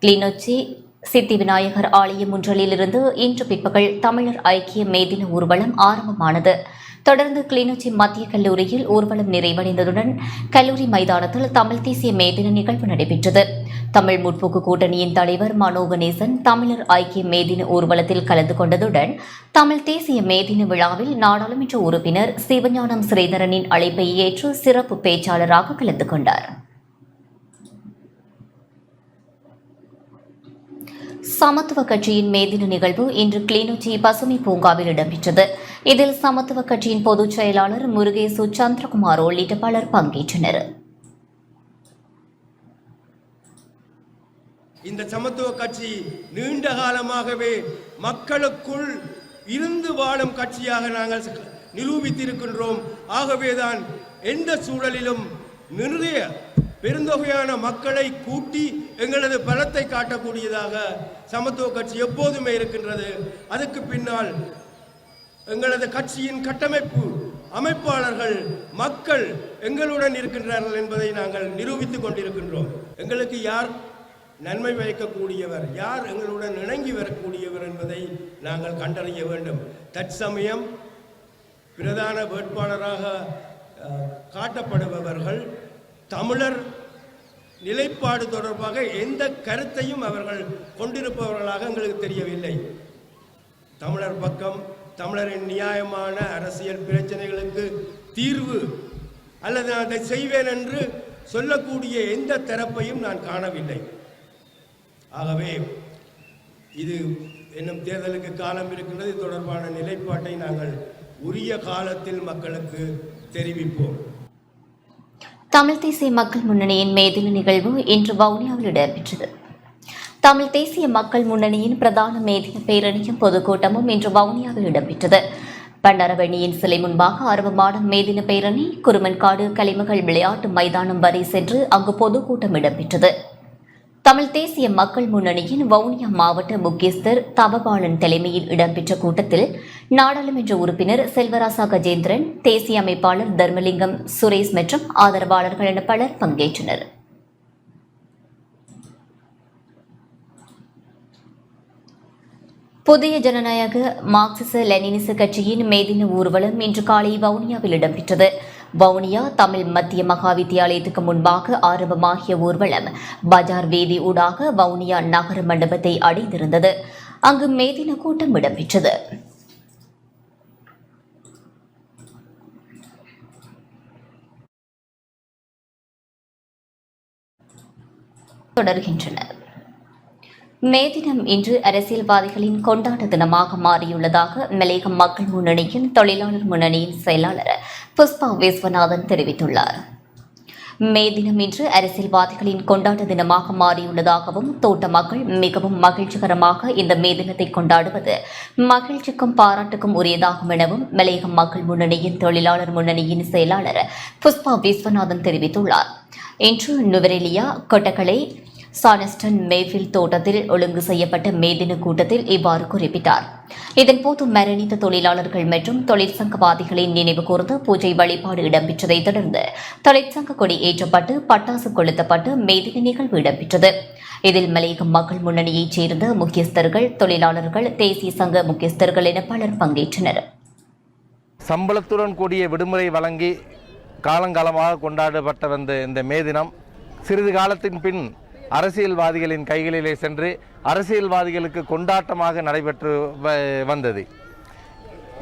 கிளிநொச்சி சித்தி விநாயகர் ஆலய முன்றலிலிருந்து இன்று பிற்பகல் தமிழர் ஐக்கிய மே தின ஊர்வலம் ஆரம்பமானது. தொடர்ந்து கிளிநொச்சி மத்திய கல்லூரியில் ஊர்வலம் நிறைவடைந்ததுடன் கல்லூரி மைதானத்தில் தமிழ் தேசிய மே தின நிகழ்வு நடைபெற்றது. தமிழ் முற்போக்கு கூட்டணியின் தலைவர் மனோ கணேசன் தமிழர் ஐக்கிய மே தின ஊர்வலத்தில் கலந்து கொண்டதுடன் தமிழ் தேசிய மே தின விழாவில் நாடாளுமன்ற உறுப்பினர் சிவஞானம் ஸ்ரீதரனின் அழைப்பை ஏற்று சிறப்பு பேச்சாளராக கலந்து கொண்டார். சமத்துவ கட்சியின் மேதின நிகழ்வு இன்று கிளிநொச்சி பசுமை பூங்காவில் இடம்பெற்றது. இதில் சமத்துவ கட்சியின் பொதுச் செயலாளர் முருகேசு சந்திரகுமார் உள்ளிட்ட பலர் பங்கேற்றனர். இந்த சமத்துவ கட்சி நீண்ட காலமாகவே மக்களுக்குள் இருந்து வாழும் கட்சியாக நாங்கள் நிரூபித்திருக்கின்றோம். ஆகவேதான் எந்த சூழலிலும் நிறைய பெருந்தொகையான மக்களை கூட்டி எங்களது பலத்தை காட்டக்கூடியதாக சமத்துவ கட்சி எப்போதுமே இருக்கின்றது. அதுக்கு பின்னால் எங்களது கட்சியின் கட்டமைப்பு அமைப்பாளர்கள் மக்கள் எங்களுடன் இருக்கின்றார்கள் என்பதை நாங்கள் நிரூபித்துக் கொண்டிருக்கின்றோம். எங்களுக்கு யார் நன்மை வைக்கக்கூடியவர், யார் எங்களுடன் இணங்கி வரக்கூடியவர் என்பதை நாங்கள் கண்டறிய வேண்டும். தற்சமயம் பிரதான வேட்பாளராக காட்டப்படுபவர்கள் தமிழர் நிலைப்பாடு தொடர்பாக எந்த கருத்தையும் அவர்கள் கொண்டிருப்பவர்களாக எங்களுக்கு தெரியவில்லை. தமிழர் பக்கம் தமிழரின் நியாயமான அரசியல் பிரச்சனைகளுக்கு தீர்வு அல்லது நான் அதை செய்வேன் என்று சொல்லக்கூடிய எந்த தரப்பையும் நான் காணவில்லை. ஆகவே இது இன்னும் தேர்தலுக்கு காலம் இருக்கின்றது. தொடர்பான நிலைப்பாட்டை நாங்கள் உரிய காலத்தில் மக்களுக்கு தெரிவிப்போம். தமிழ் தேசிய மக்கள் முன்னணியின் மேதின நிகழ்வு இன்று வவுனியாவில் இடம்பெற்றது. தமிழ் தேசிய மக்கள் முன்னணியின் பிரதான மேதின பேரணியும் பொதுக்கூட்டமும் இன்று வவுனியாவில் இடம்பெற்றது. பண்டரவணியின் சிலை முன்பாக ஆரம்பமான மேதின பேரணி குருமன்காடு கலைமகள் விளையாட்டு மைதானம் வரை சென்று அங்கு பொதுக்கூட்டம் இடம்பெற்றது. தமிழ் தேசிய மக்கள் முன்னணியின் வவுனியா மாவட்ட முக்கியஸ்தர் தவபாலன் தலைமையில் இடம்பெற்ற கூட்டத்தில் நாடாளுமன்ற உறுப்பினர் செல்வராசா கஜேந்திரன், தேசிய அமைப்பாளர் தர்மலிங்கம் சுரேஷ் மற்றும் ஆதரவாளர்கள் என பலர் பங்கேற்றனர். புதிய ஜனநாயக மார்க்சிச லெனினிச கட்சியின் மேதின ஊர்வலம் இன்று காலை வவுனியாவில் இடம்பெற்றது. வவுனியா தமிழ் மத்திய மகா வித்தியாலயத்துக்கு முன்பாக ஆரம்பமாகிய ஊர்வலம் பஜார் வீதி ஊடாக வவுனியா நகர மண்டபத்தை அடைந்திருந்தது. அங்கு மேதின கூட்டம் இடம்பெற்றது. தொடர்கின்றன. மே தினம் இன்று அரசியல்வாதிகளின் கொண்டாட்ட தினமாக மாறியுள்ளதாக மலையக மக்கள் முன்னணியின் தொழிலாளர் முன்னணியின் செயலாளர் புஷ்பா விஸ்வநாதன் தெரிவித்துள்ளார். மே தினம் இன்று அரசியல்வாதிகளின் கொண்டாட்ட தினமாக மாறியுள்ளதாகவும் தோட்ட மக்கள் மிகவும் மகிழ்ச்சிகரமாக இந்த மே தினத்தை கொண்டாடுவது மகிழ்ச்சிக்கும் பாராட்டுக்கும் உரியதாகும் எனவும் மலையக மக்கள் முன்னணியின் தொழிலாளர் முன்னணியின் செயலாளர் புஷ்பா விஸ்வநாதன் தெரிவித்துள்ளார். இன்று நுவரெலியா கொட்டக்கலை சானஸ்டன் மேஃபில் தோட்டத்தில் ஒழுங்கு செய்யப்பட்ட மேதின கூட்டத்தில் இவ்வாறு குறிப்பிட்டார். இதன்போது மரணித்த தொழிலாளர்கள் மற்றும் தொழிற்சங்கவாதிகளின் நினைவு கூர்ந்து பூஜை வழிபாடு இடம்பெற்றதைத் தொடர்ந்து தொழிற்சங்க கொடி ஏற்றப்பட்டு பட்டாசு கொளுத்தப்பட்டு மேதின நிகழ்வு இடம்பெற்றது. இதில் மலையக மக்கள் முன்னணியைச் சேர்ந்த முக்கியஸ்தர்கள், தொழிலாளர்கள், தேசிய சங்க முக்கியஸ்தர்கள் என பலர் பங்கேற்றனர். சம்பளத்துடன் கூடிய விடுமுறை வழங்கி காலங்காலமாக கொண்டாடப்பட்ட வந்த இந்த மே தினம் சிறிது காலத்தின் பின் அரசியல்வாதிகளின் கைகளிலே சென்று அரசியல்வாதிகளுக்கு கொண்டாட்டமாக நடைபெற்று வந்தது.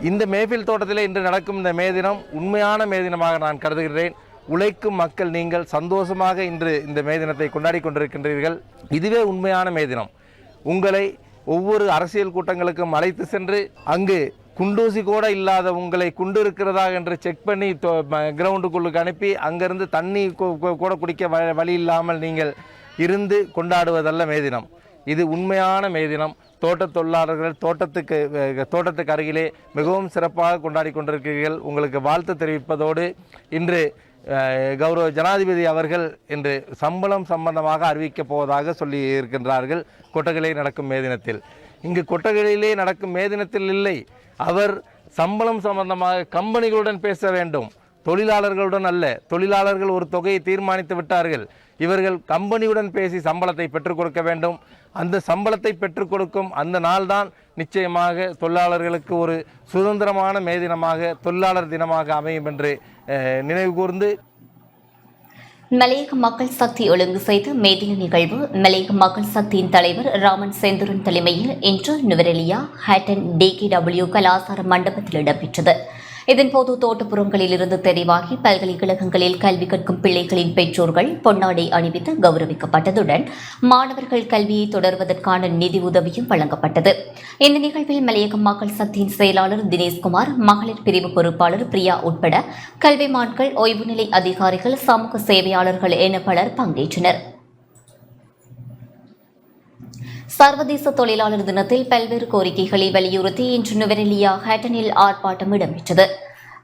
இந்த மேஃபில் தோட்டத்திலே இன்று நடக்கும் இந்த மே தினம் உண்மையான மே தினமாக நான் கருதுகிறேன். உழைக்கும் மக்கள் நீங்கள் சந்தோஷமாக இன்று இந்த மே தினத்தை கொண்டாடி கொண்டிருக்கின்றீர்கள். இதுவே உண்மையான மே தினம். உங்களை ஒவ்வொரு அரசியல் கூட்டங்களுக்கும் அழைத்து சென்று அங்கு குண்டூசி கூட இல்லாத உங்களை குண்டு இருக்கிறதா என்று செக் பண்ணி கிரவுண்டுக்குள்ளுக்கு அனுப்பி அங்கிருந்து தண்ணி கூட குடிக்க வழி இல்லாமல் நீங்கள் இருந்து கொண்டாடுவதல்ல மே தினம். இது உண்மையான மே தினம். தோட்ட தொழிலாளர்கள் தோட்டத்துக்கு அருகிலே மிகவும் சிறப்பாக கொண்டாடி கொண்டிருக்கிறீர்கள். உங்களுக்கு வாழ்த்து தெரிவிப்பதோடு இன்று கௌரவ ஜனாதிபதி அவர்கள் இன்று சம்பளம் சம்பந்தமாக அறிவிக்கப் போவதாக சொல்லி இருக்கின்றார்கள். கொட்டகையிலே நடக்கும் மே தினத்தில். இங்கு கொட்டகையிலே நடக்கும் மே தினத்தில் இல்லை, அவர் சம்பளம் சம்பந்தமாக கம்பெனிகளுடன் பேச வேண்டும், தொழிலாளர்களுடன் அல்ல. தொழிலாளர்கள் ஒரு தொகையை தீர்மானித்து விட்டார்கள், இவர்கள் கம்பெனியுடன் பேசி சம்பளத்தை பெற்றுக் கொடுக்க வேண்டும். அந்த சம்பளத்தை பெற்றுக் கொடுக்கும் அந்த நாள்தான் நிச்சயமாக தொழிலாளர்களுக்கு ஒரு சுதந்திரமான மே தினமாக, தொழிலாளர் தினமாக அமையும் என்று நினைவு கூர்ந்து, மலையக மக்கள் சக்தி ஒழுங்கு செய்த மேதின நிகழ்வு மலையக மக்கள் சக்தியின் தலைவர் ராமன் செந்துரன் தலைமையில் இன்று நுவரெலியா ஹேட்டன் DKW கலாசார மண்டபத்தில் இடம்பெற்றது. இதன்போது தோட்டப்புறங்களில் இருந்து தெரிவாகி பல்கலைக்கழகங்களில் கல்வி கற்கும் பிள்ளைகளின் பெற்றோர்கள் பொன்னாடை அணிவித்து கௌரவிக்கப்பட்டதுடன் மாணவர்கள் கல்வியை தொடர்வதற்கான நிதி உதவியும் வழங்கப்பட்டது. இந்த நிகழ்வில் மலையக மக்கள் சக்தியின் செயலாளர் தினேஷ்குமார், மகளிர் பிரிவு பொறுப்பாளர் பிரியா உட்பட கல்விமான்கள், ஓய்வு நிலை அதிகாரிகள், சமூக சேவையாளர்கள் என பலர் பங்கேற்றனர். சர்வதேச தொழிலாளர் தினத்தில் பல்வேறு கோரிக்கைகளை வலியுறுத்தி இன்று நுவரெலியா ஹேட்டனில் ஆர்ப்பாட்டம் இடம்பெற்றது.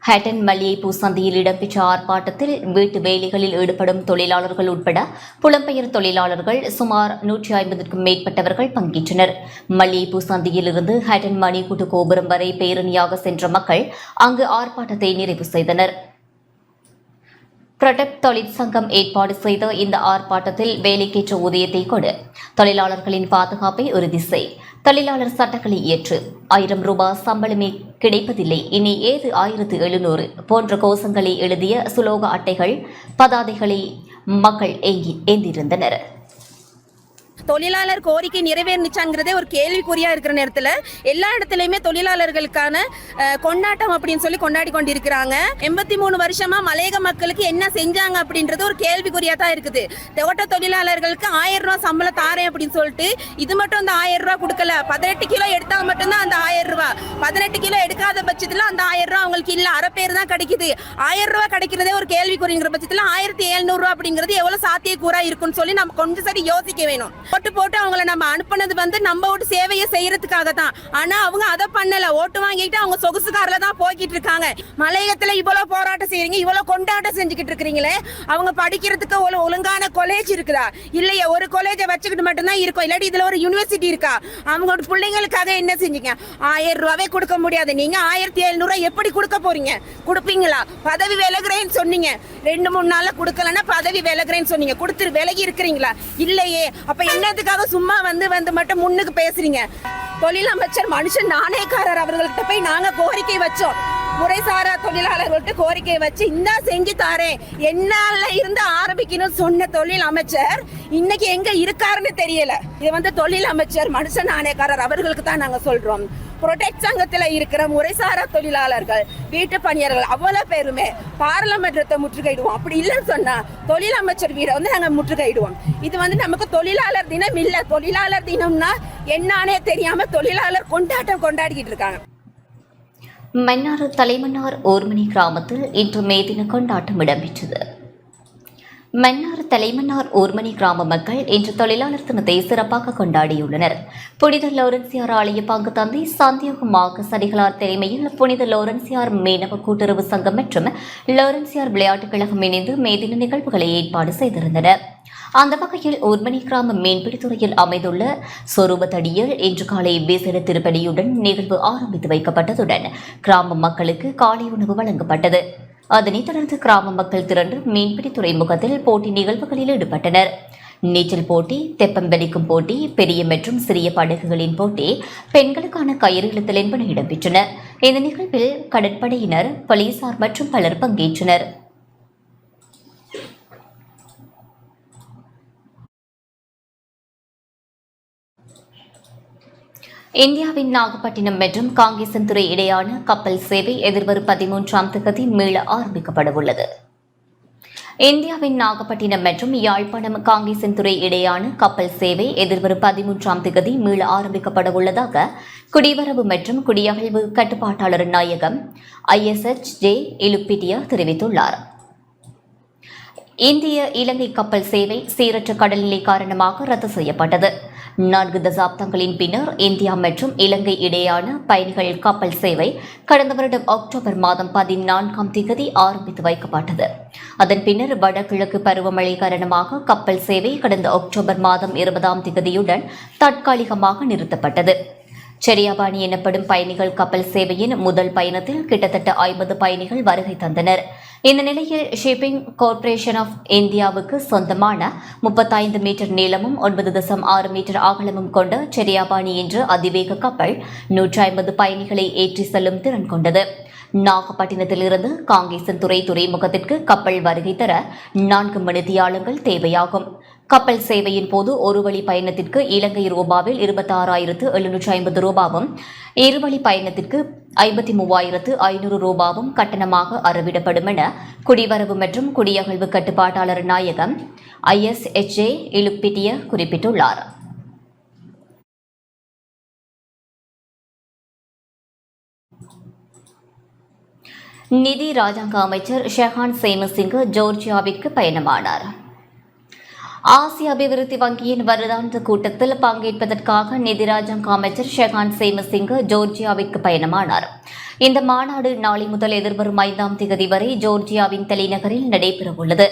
ஹேட்டன் மல்லிகைப்பூ சந்தையில் இடம்பெற்ற ஆர்ப்பாட்டத்தில் வீட்டு வேலைகளில் ஈடுபடும் தொழிலாளர்கள் உட்பட புலம்பெயர் தொழிலாளர்கள் சுமார் 150க்கும் மேற்பட்டவர்கள் பங்கேற்றனர். மல்லிகைப்பூ சந்தையில் இருந்து ஹேட்டன் மணிக்கூட்டு கோபுரம் வரை பேரணியாக சென்ற மக்கள் அங்கு ஆர்ப்பாட்டத்தை நிறைவு செய்தனர். பிரடப் தொழிற்சங்கம் ஏற்பாடு செய்த இந்த ஆர்ப்பாட்டத்தில் வேலைக்கேற்ற ஊதியத்தை கொடு, தொழிலாளர்களின் பாதுகாப்பை உறுதி செய், தொழிலாளர் சட்டங்களை இயற்று, 1000 ரூபாய் சம்பளமே கிடைப்பதில்லை, இனி ஏது 1700 போன்ற கோஷங்களை எழுதிய சுலோக அட்டைகள், பதாதைகளை மக்கள் ஏந்தியிருந்தனர். தொழிலாளர் கோரிக்கை நிறைவேறிச்சாங்கிறதே ஒரு கேள்விக்குறியா இருக்கிற நேரத்தில் எல்லா இடத்துலையுமே தொழிலாளர்களுக்கான கொண்டாட்டம் அப்படின்னு சொல்லி கொண்டாடி கொண்டிருக்கிறாங்க. 83 வருஷமா மலையக மக்களுக்கு என்ன செஞ்சாங்க அப்படின்றது ஒரு கேள்விக்குறியா தான் இருக்குது. தோட்ட தொழிலாளர்களுக்கு 1000 ரூபாய் சம்பளம் தாரேன் அப்படின்னு சொல்லிட்டு இது மட்டும் அந்த 1000 ரூபாய் கொடுக்கல. 18 கிலோ எடுத்தா மட்டும்தான் அந்த 1000 ரூபாய், 18 கிலோ எடுக்காத பட்சத்தில் அந்த 1000 ரூபாய் அவங்களுக்கு இல்ல, அரை பேர் தான் கிடைக்குது. 1000 ரூபாய் கிடைக்கிறதே ஒரு கேள்விக்குறிங்கிற பட்சத்தில் 1700 ரூபாய் அப்படிங்கிறது எவ்வளவு சாத்தியக்கூறா இருக்குன்னு சொல்லி நம்ம கொஞ்சம் சரி யோசிக்க வேணும். போட்டு அவங்கள நம்ம அனுப்புனது நம்ம ஓட்டு சேவையை செய்யறதுக்காக தான். ஆனா அவங்க அதை பண்ணல, ஓட்டு வாங்கிட்டு அவங்க சொகுசுக்காரில தான் போய்கிட்டு இருக்காங்க. மலையகத்துல இவ்வளவு போராட்டம் செய்யறீங்க, இவ்வளவு கொண்டாட்டம் செஞ்சுக்கிட்டு இருக்கிறீங்களே, அவங்க படிக்கிறதுக்கு ஒரு ஒழுங்கான காலேஜ் இருக்குதா இல்லையா? ஒரு காலேஜை வச்சுக்கிட்டு மட்டும்தான் இருக்கும், இல்லாட்டி இதுல ஒரு யூனிவர்சிட்டி இருக்கா? அவங்களோட பிள்ளைங்களுக்காக என்ன செஞ்சீங்க? 1000 ரூபாவே கொடுக்க முடியாது, நீங்க 1700 எப்படி கொடுக்க போறீங்க? கொடுப்பீங்களா? பதவி விலகுறேன்னு சொன்னீங்க, 2-3 நாள்ல கொடுக்கலன்னா பதவி விலகுறேன்னு சொன்னீங்க, கொடுத்து விலகி இருக்கிறீங்களா? இல்லையே. அப்ப என்னதுக்காக சும்மா வந்து மட்டும் முன்னுக்கு பேசுறீங்க? தொழில் அமைச்சர் மனுஷன் நாணயக்காரர் அவர்கள்ட்ட போய் நாங்க கோரிக்கை வச்சோம், முறைசாரா தொழிலாளர்கள்ட்ட கோரிக்கை வச்சு இந்த செஞ்சு தாரேன் என்னால இருந்து ஆரம்பிக்கணும்னு சொன்ன தொழில் அமைச்சர் இன்னைக்கு எங்க இருக்காருன்னு தெரியல. இது தொழில் அமைச்சர் மனுஷன் நாணயக்காரர் அவர்களுக்கு தான் நாங்க சொல்றோம். புரொடெக்ட் சங்கத்துல இருக்கிற முறைசாரா தொழிலாளர்கள், வீட்டு பணியாளர்கள் அவ்வளவு பேருமே பாராளுமன்றத்தை முற்றுகையிடுவோம். அப்படி இல்லைன்னு சொன்னா தொழில் அமைச்சர் வீட நாங்க முற்றுகையிடுவோம். இது நமக்கு தொழிலாளர் தினம் இல்ல. தொழிலாளர் தினம்னா என்னானே தெரியாம தொழிலாளர் கொண்டாட்டம் கொண்டாடிக்கிட்டு இருக்காங்க. மன்னார் தலைமன்னார் ஓர்மணி கிராமத்தில் இன்று மே தின கொண்டாட்டம் இடம்பெற்றது. மன்னார் தலைமன்னார் ஓர்மணி கிராம மக்கள் இன்று தொழிலாளர் தினத்தை சிறப்பாக கொண்டாடியுள்ளனர். புனித லோரன்சியார் ஆலய பங்கு தந்தை சந்தியோக மார்க்கஸ் தலைமையில் புனித லோரன்சியார் மீனவ கூட்டுறவு சங்கம் மற்றும் லோரன்சியார் விளையாட்டுக் கழகம் இணைந்து மே தின நிகழ்வுகளை ஏற்பாடு செய்திருந்தனர். அந்த வகையில் ஓர்மணி கிராம மீன்பிடித்துறையில் அமைந்துள்ள சொரூபத்தடியில் இன்று காலை விசேட திருப்பலியுடன் நிகழ்வு ஆரம்பித்து வைக்கப்பட்டதுடன் கிராம மக்களுக்கு காலை உணவு வழங்கப்பட்டது. அதனைத் தொடர்ந்து கிராம மக்கள் திரண்டு மீன்பிடி துறைமுகத்தில் போட்டி நிகழ்வுகளில் ஈடுபட்டனர். நீச்சல் போட்டி, தெப்பம் வெளிக்கும் போட்டி, பெரிய மற்றும் சிறிய படகுகளின் போட்டி, பெண்களுக்கான கயிறு இழுத்தல் என்பன இடம்பெற்றன. இந்த நிகழ்வில் கடற்படையினர், போலீசார் மற்றும் பலர் பங்கேற்றனர். இந்தியாவின் நாகப்பட்டினம் மற்றும் காங்கேசன்துறை இடையான கப்பல் சேவை எதிர்வரும் 13ஆம் தேதி மீள ஆரம்பிக்கப்படவுள்ளது. இந்தியாவின் நாகப்பட்டினம் மற்றும் யாழ்ப்பாணம் காங்கேசன்துறை இடையான கப்பல் சேவை எதிர்வரும் 13ஆம் தேதி மீள ஆரம்பிக்கப்படவுள்ளதாக குடிவரவு மற்றும் குடியகழ்வு கட்டுப்பாட்டாளர் நாயகம் ISHJ இலுப்பிட்டியா தெரிவித்துள்ளார். இந்திய இலங்கை கப்பல் சேவை சீரற்ற கடல்நிலை காரணமாக ரத்து செய்யப்பட்டது. 4 தசாப்தங்களின் பின்னர் இந்தியா மற்றும் இலங்கை இடையான பயணிகள் கப்பல் சேவை கடந்த வருடம் அக்டோபர் மாதம் 14ஆம் தேதி ஆரம்பித்து வைக்கப்பட்டது. அதன் பின்னர் வடகிழக்கு பருவமழை காரணமாக கப்பல் சேவை கடந்த அக்டோபர் மாதம் 20ஆம் தேதியுடன் தற்காலிகமாக நிறுத்தப்பட்டது. செரியாபாணி எனப்படும் பயணிகள் கப்பல் சேவையின் முதல் பயணத்தில் கிட்டத்தட்ட 50 பயணிகள் வருகை தந்தனர். இந்த நிலையில் ஷிப்பிங் கார்ப்பரேஷன் ஆஃப் இந்தியாவுக்கு சொந்தமான 35 மீட்டர் நீளமும் 9.6 மீட்டர் அகலமும் கொண்ட செரியாபாணி என்ற அதிவேக கப்பல் 150 பயணிகளை ஏற்றி செல்லும் திறன் கொண்டது. நாகப்பட்டினத்திலிருந்து காங்கேசன்துறை துறைமுகத்திற்கு கப்பல் வருகை தர 4 மணித்தியாலங்கள் தேவையாகும். கப்பல் சேவையின் போது ஒரு வழி பயணத்திற்கு இலங்கை ரூபாவில் 26,750 ரூபாவும், இருவழி பயணத்திற்கு 53,500 ரூபாவும் கட்டணமாக அறவிடப்படும் என குடிவரவு மற்றும் குடியகழ்வு கட்டுப்பாட்டாளர் நாயகம் ISHA இலுப்பிட்டிய குறிப்பிட்டுள்ளார். நிதி ராஜாங்க அமைச்சர் ஷெஹான் சேமசிங்க ஜோர்ஜியாவிற்கு பயணமானார். ஆசிய அபிவிருத்தி வங்கியின் வருடாந்த கூட்டத்தில் பங்கேற்பதற்காக நிதி ராஜாங்க அமைச்சர் ஷெஹான் சேமசிங்க ஜோர்ஜியாவிற்கு பயணமானார். இந்த மாநாடு நாளை முதல் எதிர்வரும் 5ஆம் தேதி வரை ஜோர்ஜியாவின் தலைநகரில் நடைபெறவுள்ளது.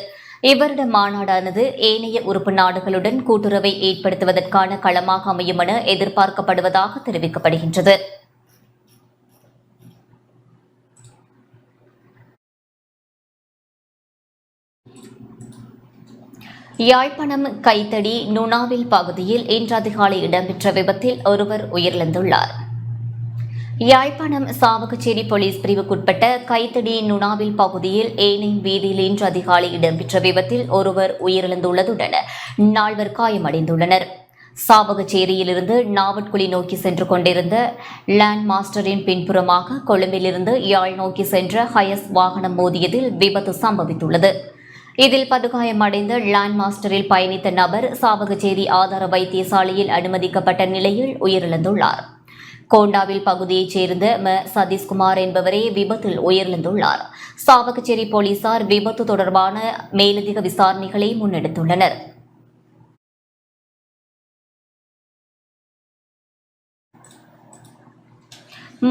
இவ்வருட மாநாடானது ஏனைய உறுப்பு நாடுகளுடன் கூட்டுறவை ஏற்படுத்துவதற்கான களமாக அமையும் என எதிர்பார்க்கப்படுவதாக தெரிவிக்கப்படுகின்றது. யாழ்ப்பாணம் கைத்தடி நுணாவில் பகுதியில் இன்று அதிகாலை இடம்பெற்ற விபத்தில் ஒருவர் உயிரிழந்துள்ளார். யாழ்ப்பாணம் சாவகச்சேரி போலீஸ் பிரிவுக்குட்பட்ட கைத்தடி நுணாவில் பகுதியில் ஏனைம் வீதியில் இன்று அதிகாலை இடம்பெற்ற விபத்தில் ஒருவர் உயிரிழந்துள்ளதுடன் 4 காயமடைந்துள்ளனர். சாவகச்சேரியிலிருந்து நாவட்குழி நோக்கி சென்று கொண்டிருந்த லேண்ட் மாஸ்டரின் பின்புறமாக கொழும்பிலிருந்து யாழ் நோக்கி சென்ற ஹயஸ் வாகனம் மோதியதில் விபத்து சம்பவித்துள்ளது. இதில் படுகாயமடைந்த லேண்ட் மாஸ்டரில் பயணித்த நபர் சாவகச்சேரி ஆதார வைத்தியசாலையில் அனுமதிக்கப்பட்ட நிலையில் உயிரிழந்துள்ளார். கோண்டாவில் பகுதியைச் சேர்ந்த சதீஷ்குமார் என்பவரே விபத்தில் உயிரிழந்துள்ளார். சாவகச்சேரி போலீசார் விபத்து தொடர்பான மேலதிக விசாரணைகளை முன்னெடுத்துள்ளனர்.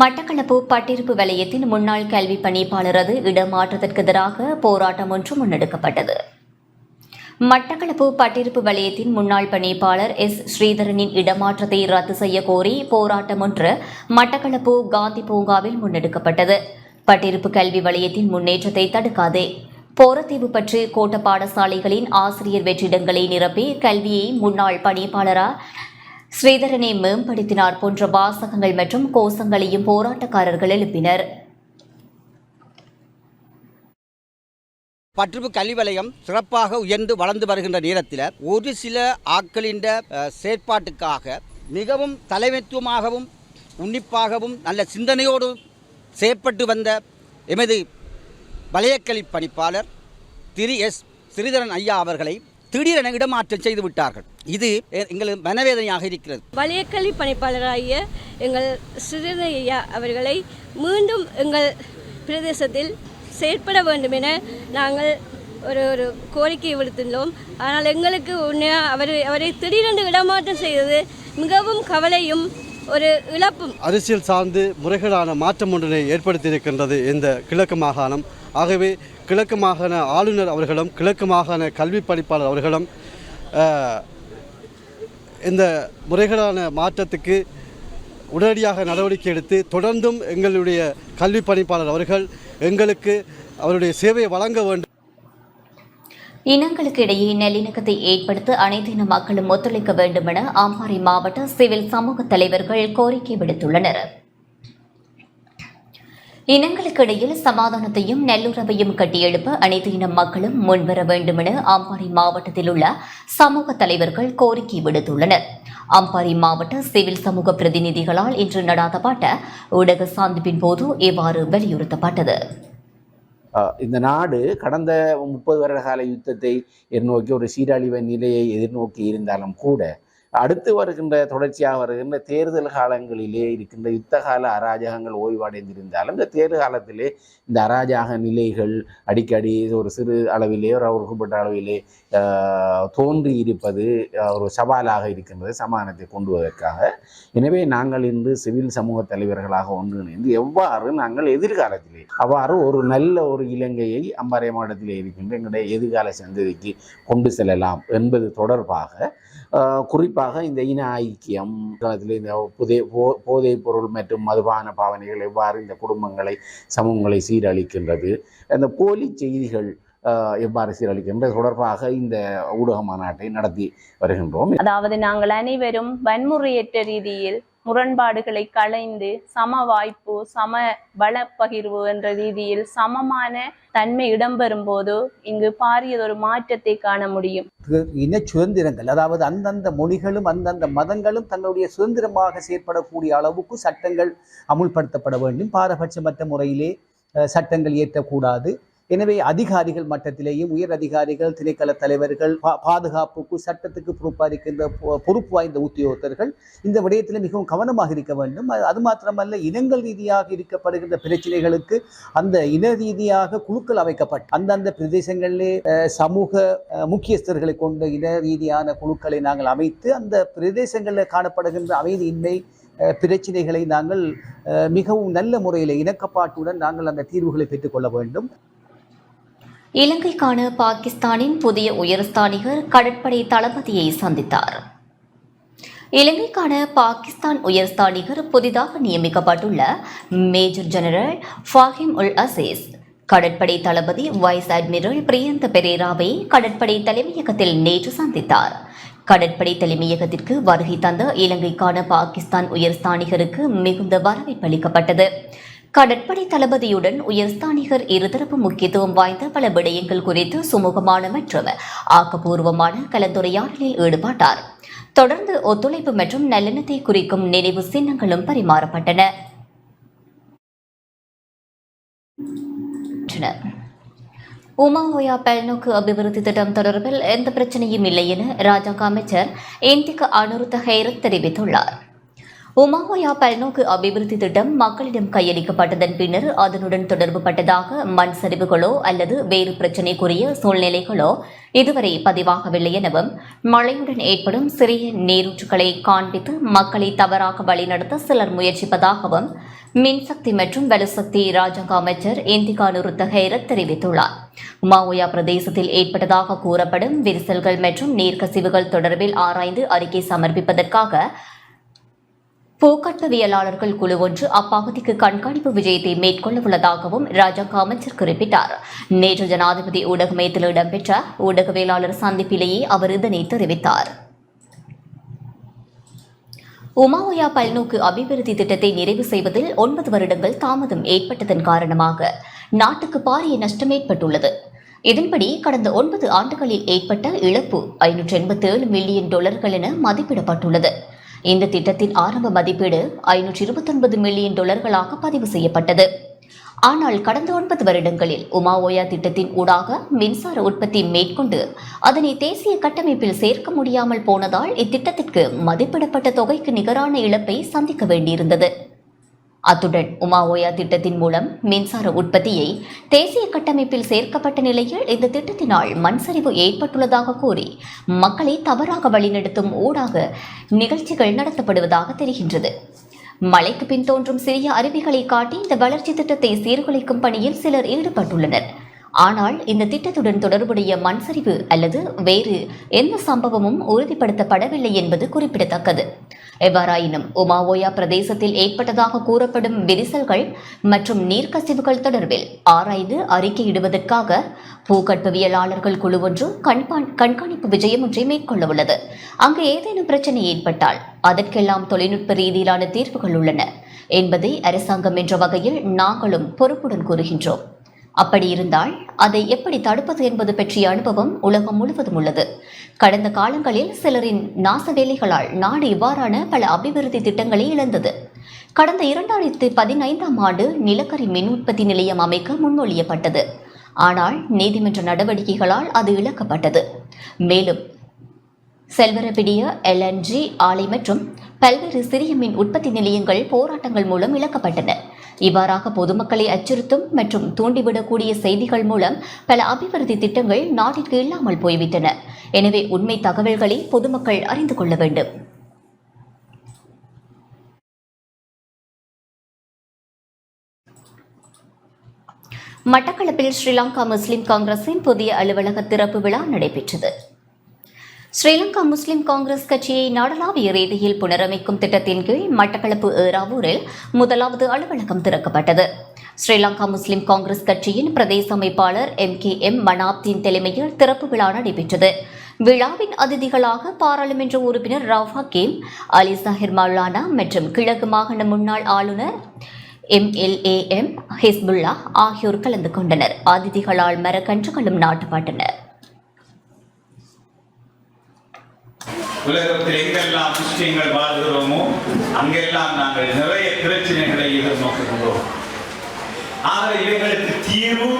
மட்டக்களப்பு பட்டிருப்பு வலயத்தின் முன்னாள் கல்வி பணிப்பாளரது இடமாற்றத்திற்கு எதிராக போராட்டம் ஒன்று முன்னெடுக்கப்பட்டது. மட்டக்களப்பு பட்டிருப்பு வலயத்தின் முன்னாள் பணிப்பாளர் ஸ்ரீதரனின் இடமாற்றத்தை ரத்து செய்ய கோரி போராட்டம் ஒன்று மட்டக்களப்பு காந்தி பூங்காவில் முன்னெடுக்கப்பட்டது. பட்டிருப்பு கல்வி வலயத்தின் முன்னேற்றத்தை தடுக்காதே, போரத்தீவு பற்றி கோட்ட பாடசாலைகளின் ஆசிரியர் வெற்றிடங்களை நிரப்பி கல்வியை முன்னாள் பணிப்பாளரா ஸ்ரீதரனை மேம்படுத்தினார் போன்ற வாசகங்கள் மற்றும் கோஷங்களையும் போராட்டக்காரர்கள் எழுப்பினர். பட்டிருப்பு கல்வி வலயம் சிறப்பாக உயர்ந்து வளர்ந்து வருகின்ற நேரத்தில் ஒரு சில ஆட்களின் செயற்பாட்டுக்காக மிகவும் தலைமைத்துவமாகவும் உன்னிப்பாகவும் நல்ல சிந்தனையோடு செயற்பட்டு வந்த எமது வலயக்கல்வி பணிப்பாளர் திரு ஸ்ரீதரன் ஐயா அவர்களை திடீரென இடமாற்றம் செய்து விட்டார்கள். இது எங்களுக்கு மனவேதனையாக இருக்கிறது. வலயக்கல்வி பணிப்பாளராகிய எங்கள் ஸ்ரீதரன் ஐயா அவர்களை மீண்டும் எங்கள் பிரதேசத்தில் செயற்பட வேண்டும் என நாங்கள் ஒரு கோரிக்கை விடுத்துள்ளோம். ஆனால் எங்களுக்கு அவரை திடீரென்று இடமாற்றம் செய்தது மிகவும் கவலையும் ஒரு இழப்பும். அரசியல் சார்ந்து முறைகளான மாற்றம் ஒன்றினை ஏற்படுத்தியிருக்கின்றது இந்த கிழக்கு மாகாணம். ஆகவே கிழக்கு மாகாண ஆளுநர் அவர்களும் கிழக்கு மாகாண கல்வி பணிப்பாளர் அவர்களும் இந்த முறைகளான மாற்றத்துக்கு உடனடியாக நடவடிக்கை எடுத்து தொடர்ந்தும் எங்களுடைய கல்வி பணிப்பாளர் அவர்கள் எங்களுக்கு அவருடைய சேவையை வழங்க வேண்டும். இனங்களுக்கு இடையே நல்லிணக்கத்தை ஏற்படுத்த அனைத்து இன மக்களும் ஒத்துழைக்க வேண்டும் என அம்பாறை மாவட்ட சிவில் சமூக தலைவர்கள் கோரிக்கை விடுத்துள்ளனர். இனங்களுக்கு இடையில் சமாதானத்தையும் நல்லுறவையும் கட்டியெழுப்ப அனைத்து இன மக்களும் முன்வர வேண்டும் என அம்பாறை மாவட்டத்தில் உள்ள சமூக தலைவர்கள் கோரிக்கை விடுத்துள்ளனர். அம்பாறை மாவட்ட சிவில் சமூக பிரதிநிதிகளால் இன்று நடாத்தப்பட்ட ஊடக சந்திப்பின் போது இவ்வாறு வலியுறுத்தப்பட்டது. இந்த நாடு கடந்த 30 வருட கால யுத்தத்தை எதிர்நோக்கி ஒரு சீரழிவு நிலையை எதிர்நோக்கி இருந்தாலும் கூட அடுத்து வருகின்ற தொடர்ச்சியாக வருகின்ற தேர்தல் காலங்களிலே இருக்கின்ற யுத்த கால அராஜகங்கள் ஓய்வடைந்திருந்தாலும் இந்த தேர்தல் காலத்திலே இந்த அராஜக நிலைகள் அடிக்கடி ஒரு சிறு அளவிலே ஒரு குறிப்பிட்ட அளவிலே தோன்றி இருப்பது ஒரு சவாலாக இருக்கின்றது சமாதானத்தை கொண்டு வருவதற்காக. எனவே நாங்கள் இன்று சிவில் சமூக தலைவர்களாக ஒன்றிணைந்து எவ்வாறு நாங்கள் எதிர்காலத்திலே அவ்வாறு ஒரு நல்ல ஒரு இலங்கையை அம்பாறை மாவட்டத்திலே இருக்கின்ற எங்களுடைய எதிர்கால சந்ததிக்கு கொண்டு செல்லலாம் என்பது தொடர்பாக குறிப்பாக குறிப்பாக இந்த இன ஐக்கியம், இந்த போதைப் பொருள் மற்றும் மதுபான பாவனைகள் எவ்வாறு இந்த குடும்பங்களை சமூகங்களை சீரழிக்கின்றது, அந்த போலி செய்திகள் எவ்வாறு சீரழிக்கின்றது தொடர்பாக இந்த ஊடக மாநாட்டை நடத்தி வருகின்றோம். அதாவது நாங்கள் அனைவரும் வன்முறையற்ற ரீதியில் முரண்பாடுகளை களைந்து சம வாய்ப்பு, சம வளப்பகிர்வு என்ற ரீதியில் சமமான தன்மை இடம்பெறும் போது இங்கு பாரியதொரு மாற்றத்தை காண முடியும். இன சுதந்திரங்கள், அதாவது அந்தந்த மொழிகளும் அந்தந்த மதங்களும் தங்களுடைய சுதந்திரமாக செயற்படக்கூடிய அளவுக்கு சட்டங்கள் அமுல்படுத்தப்பட வேண்டும். பாரபட்சமற்ற முறையிலே சட்டங்கள் இயற்றக்கூடாது. எனவே அதிகாரிகள் மட்டத்திலேயும் உயர் அதிகாரிகள், திணைக்கள தலைவர்கள், பாதுகாப்புக்கு சட்டத்துக்கு பொறுப்பாயிருக்கின்ற பொறுப்பு வாய்ந்த உத்தியோகத்தர்கள் இந்த விடயத்தில் மிகவும் கவனமாக இருக்க வேண்டும். அது மாத்திரமல்ல, இனங்கள் ரீதியாக இருக்கப்படுகின்ற பிரச்சனைகளுக்கு அந்த இன ரீதியாக குழுக்கள் அமைக்கப்பட்டு அந்தந்த பிரதேசங்களிலே சமூக முக்கியஸ்தர்களை கொண்ட இன ரீதியான குழுக்களை நாங்கள் அமைத்து அந்த பிரதேசங்களில் காணப்படுகின்ற அமைதியின்மை பிரச்சனைகளை நாங்கள் மிகவும் நல்ல முறையில் இணக்கப்பாட்டுடன் நாங்கள் அந்த தீர்வுகளை பெற்றுக்கொள்ள வேண்டும். இலங்கைக்கான பாகிஸ்தானின் புதிய உயர்ஸ்தானிகர் கடற்படை தளபதியை சந்தித்தார். இலங்கைக்கான பாகிஸ்தான் உயர்ஸ்தானிகர் புதிதாக நியமிக்கப்பட்டுள்ள மேஜர் ஜெனரல் ஃபாஹிம் உல் அசீஸ் கடற்படை தளபதி வைஸ் அட்மிரல் பிரியந்த பெரேராவை கடற்படை தலைமையகத்தில் நேற்று சந்தித்தார். கடற்படை தலைமையகத்திற்கு வருகை தந்த இலங்கைக்கான பாகிஸ்தான் உயர்ஸ்தானிகருக்கு மிகுந்த வரவேற்பு அளிக்கப்பட்டது. கடற்படை தளபதியுடன் உயர்ஸ்தானிகர் இருதரப்பு முக்கியத்துவம் வாய்ந்த பல விடயங்கள் குறித்து சுமூகமான மற்றும் ஆக்கப்பூர்வமான கலந்துரையாடலில் ஈடுபட்டார். தொடர்ந்து ஒத்துழைப்பு மற்றும் நல்லெண்ணத்தை குறிக்கும் நினைவு சின்னங்களும் பரிமாறப்பட்டன. உமாஓயா பல்நோக்கு அபிவிருத்தி திட்டம் தொடர்பில் எந்த பிரச்சனையும் இல்லை என ராஜாங்க அமைச்சர் இந்திக்கு அனுருத்த ஹைரத் தெரிவித்துள்ளார். உமாஓயா பல்நோக்கு அபிவிருத்தி திட்டம் மக்களிடம் கையளிக்கப்பட்டதன் பின்னர் அதனுடன் தொடர்பு பட்டதாக மண் சரிவுகளோ அல்லது வேறு பிரச்சினைக்குரிய சூழ்நிலைகளோ இதுவரை பதிவாகவில்லை எனவும் மழையுடன் ஏற்படும் சிறிய நீரூற்றுகளை காண்பித்து மக்களை தவறாக வழிநடத்த சிலர் முயற்சிப்பதாகவும் மின்சக்தி மற்றும் வலுசக்தி ராஜாங்க அமைச்சர் இந்திகா நுருத்த ஹைரத் தெரிவித்துள்ளார். உமாஓயா பிரதேசத்தில் ஏற்பட்டதாக கூறப்படும் விரிசல்கள் மற்றும் நீர்க்கசிவுகள் தொடர்பில் ஆராய்ந்து அறிக்கை சமர்ப்பிப்பதற்காக பூக்கட்டவியலாளர்கள் குழு ஒன்று அப்பகுதிக்கு கண்காணிப்பு விஜயத்தை மேற்கொள்ள உள்ளதாகவும் ராஜாங்க அமைச்சர் குறிப்பிட்டார். நேற்று ஜனாதிபதி ஊடக மையத்தில் இடம்பெற்ற ஊடகவியலாளர் சந்திப்பிலேயே அவர் இதனை தெரிவித்தார். உமாஓயா பல்நோக்கு அபிவிருத்தி திட்டத்தை நிறைவு செய்வதில் 9 வருடங்கள் தாமதம் ஏற்பட்டதன் காரணமாக நாட்டுக்கு பாரிய நஷ்டம் ஏற்பட்டுள்ளது. இதன்படி கடந்த 9 ஆண்டுகளில் ஏற்பட்ட இழப்பு $587 மில்லியன் என மதிப்பிடப்பட்டுள்ளது. இந்த திட்டத்தின் ஆரம்ப மதிப்பீடு $529 மில்லியன் பதிவு செய்யப்பட்டது. ஆனால் கடந்த 9 வருடங்களில் உமாஓயா திட்டத்தின் ஊடாக மின்சார உற்பத்தி மேற்கொண்டு அதனை தேசிய கட்டமைப்பில் சேர்க்க முடியாமல் போனதால் இத்திட்டத்திற்கு மதிப்பிடப்பட்ட தொகைக்கு நிகரான இழப்பை சந்திக்க வேண்டியிருந்தது. அத்துடன் உமாஓயா திட்டத்தின் மூலம் மின்சார உற்பத்தியை தேசிய கட்டமைப்பில் சேர்க்கப்பட்ட நிலையில் இந்த திட்டத்தினால் மண்சரிவு ஏற்பட்டுள்ளதாக கூறி மக்களை தவறாக வழிநடத்தும் ஊடாக நிகழ்ச்சிகள் நடத்தப்படுவதாக தெரிகின்றது. மழைக்கு பின் தோன்றும் சிறிய அருவிகளை காட்டி இந்த வளர்ச்சி திட்டத்தை சீர்குலைக்கும் பணியில் சிலர் ஈடுபட்டுள்ளனர். ஆனால் இந்த திட்டத்துடன் தொடர்புடைய மண்சரிவு அல்லது வேறு எந்த சம்பவமும் உறுதிப்படுத்தப்படவில்லை என்பது குறிப்பிடத்தக்கது. எவ்வாறாயினும் உமாஓயா பிரதேசத்தில் ஏற்பட்டதாக கூறப்படும் விரிசல்கள் மற்றும் நீர்க்கசிவுகள் தொடர்பில் ஆராய்ந்து அறிக்கையிடுவதற்காக பூக்கட்பவியலாளர்கள் குழு ஒன்று கண்காணிப்பு விஜயம் ஒன்றை மேற்கொள்ள உள்ளது. அங்கு ஏதேனும் பிரச்சனை ஏற்பட்டால் அதற்கெல்லாம் தொழில்நுட்ப ரீதியிலான தீர்வுகள் உள்ளன என்பதை அரசாங்கம் என்ற வகையில் நாங்களும் பொறுப்புடன் கூறுகின்றோம். அப்படி இருந்தால் அதை எப்படி தடுப்பது என்பது பற்றிய அனுபவம் உலகம் முழுவதும் உள்ளது. கடந்த காலங்களில் சிலரின் நாச வேலைகளால் நாடு இவ்வாறான பல அபிவிருத்தி திட்டங்களை இழந்தது. கடந்த 2015ஆம் ஆண்டு நிலக்கரி மின் உற்பத்தி நிலையம் அமைக்க முன்மொழியப்பட்டது. ஆனால் நீதிமன்ற நடவடிக்கைகளால் அது இழக்கப்பட்டது. மேலும் செல்வரபிடிய LNG ஆலை மற்றும் பல்வேறு சிறிய மின் உற்பத்தி நிலையங்கள் போராட்டங்கள் மூலம் இழக்கப்பட்டன. இவ்வாறாக பொதுமக்களை அச்சுறுத்தும் மற்றும் தூண்டிவிடக்கூடிய செய்திகள் மூலம் பல அபிவிருத்தி திட்டங்கள் நாட்டிற்கு இல்லாமல் போய்விட்டன. எனவே உண்மை தகவல்களை பொதுமக்கள் அறிந்து கொள்ள வேண்டும். மட்டக்களப்பில் ஸ்ரீலங்கா முஸ்லிம் காங்கிரசின் புதிய அலுவலக திறப்பு விழா நடைபெற்றது. ஸ்ரீலங்கா முஸ்லிம் காங்கிரஸ் கட்சியை நாடளாவிய ரீதியில் புனரமைக்கும் திட்டத்தின் கீழ் மட்டக்களப்பு ஏறாவூரில் முதலாவது அலுவலகம் திறக்கப்பட்டது. ஸ்ரீலங்கா முஸ்லிம் காங்கிரஸ் கட்சியின் பிரதேச அமைப்பாளர் MKM மனாப்தீன் தலைமையில் திறப்பு விழா நடைபெற்றது. விழாவின் அதிதிகளாக பாராளுமன்ற உறுப்பினர் ரவ் ஹக்கீம், அலி சாஹிர் மௌலானா மற்றும் கிழக்கு மாகாண முன்னாள் ஆளுநர் MLAM ஹிஸ்புல்லா ஆகியோர் கலந்து கொண்டனர். அதிதிகளால் மரக்கன்றுகளும் நாட்டப்பட்டனர். உலகத்தில் எங்கெல்லாம் முஸ்லிம்கள் வாழ்கிறோமோ அங்கெல்லாம் நாங்கள் நிறைய பிரச்சனைகளை எதிர்நோக்குகிறோம். ஆக இவைகளுக்கு தீர்வு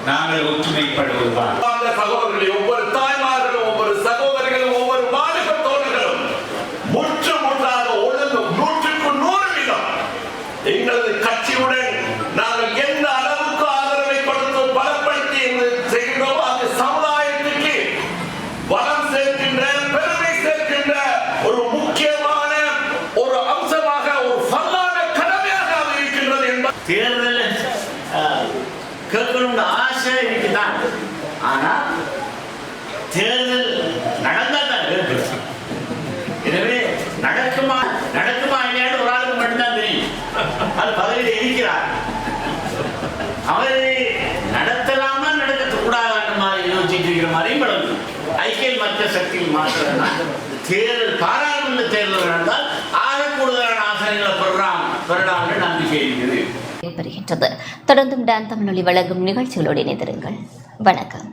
நாங்கள் ஒற்றுமைப்படுவதுதான். சகோதரர்களே, ஒவ்வொரு தாய்மார்களும், ஒவ்வொரு சகோதரிகளும், ஒவ்வொரு மாநில தோழர்களும் முற்று முற்றாக ஒழுங்கு 100% எங்களது கட்சியுடன் நாங்கள் எந்த அளவுக்கு ஆதரவை கொடுத்து பலப்படுத்தி செய்கின்றோம், அது சமுதாயத்துக்கு வளம் சேர்க்கின்ற, பெருமை சேர்க்கின்ற ஒரு முக்கியமான ஒரு அம்சமாக, ஒரு பல்லான கடமையாக அது இருக்கின்றது என்பது தேர்தல் கேட்கணும்னு ஆசை இருக்குதான். ஆனா தேர்தல் நடந்தால் தான் கேட்கணும். எனவே நடக்குமா இல்லையான்னு ஒரு ஆளுக்கு மட்டும்தான் தெரியும். அது பதவியில் இருக்கிறார். அவரை நடத்தலாமா நடத்தக்கூடாத மாதிரி யோசிச்சுட்டு இருக்கிற மாதிரியும் படம். ஐக்கிய மக்கள் சக்தியில் மாற்றம்னா தேர்தல், பாராளுமன்ற தேர்தல் நடந்தால் ஆக கூடுதலான ஆசனைகளை பெறலாம் நம்பிக்கை இருக்குது. தொடர்ந்தும் டான் தமிழொலி வழங்கும் நிகழ்ச்சிகளோடு இணைந்திருங்கள். வணக்கம்.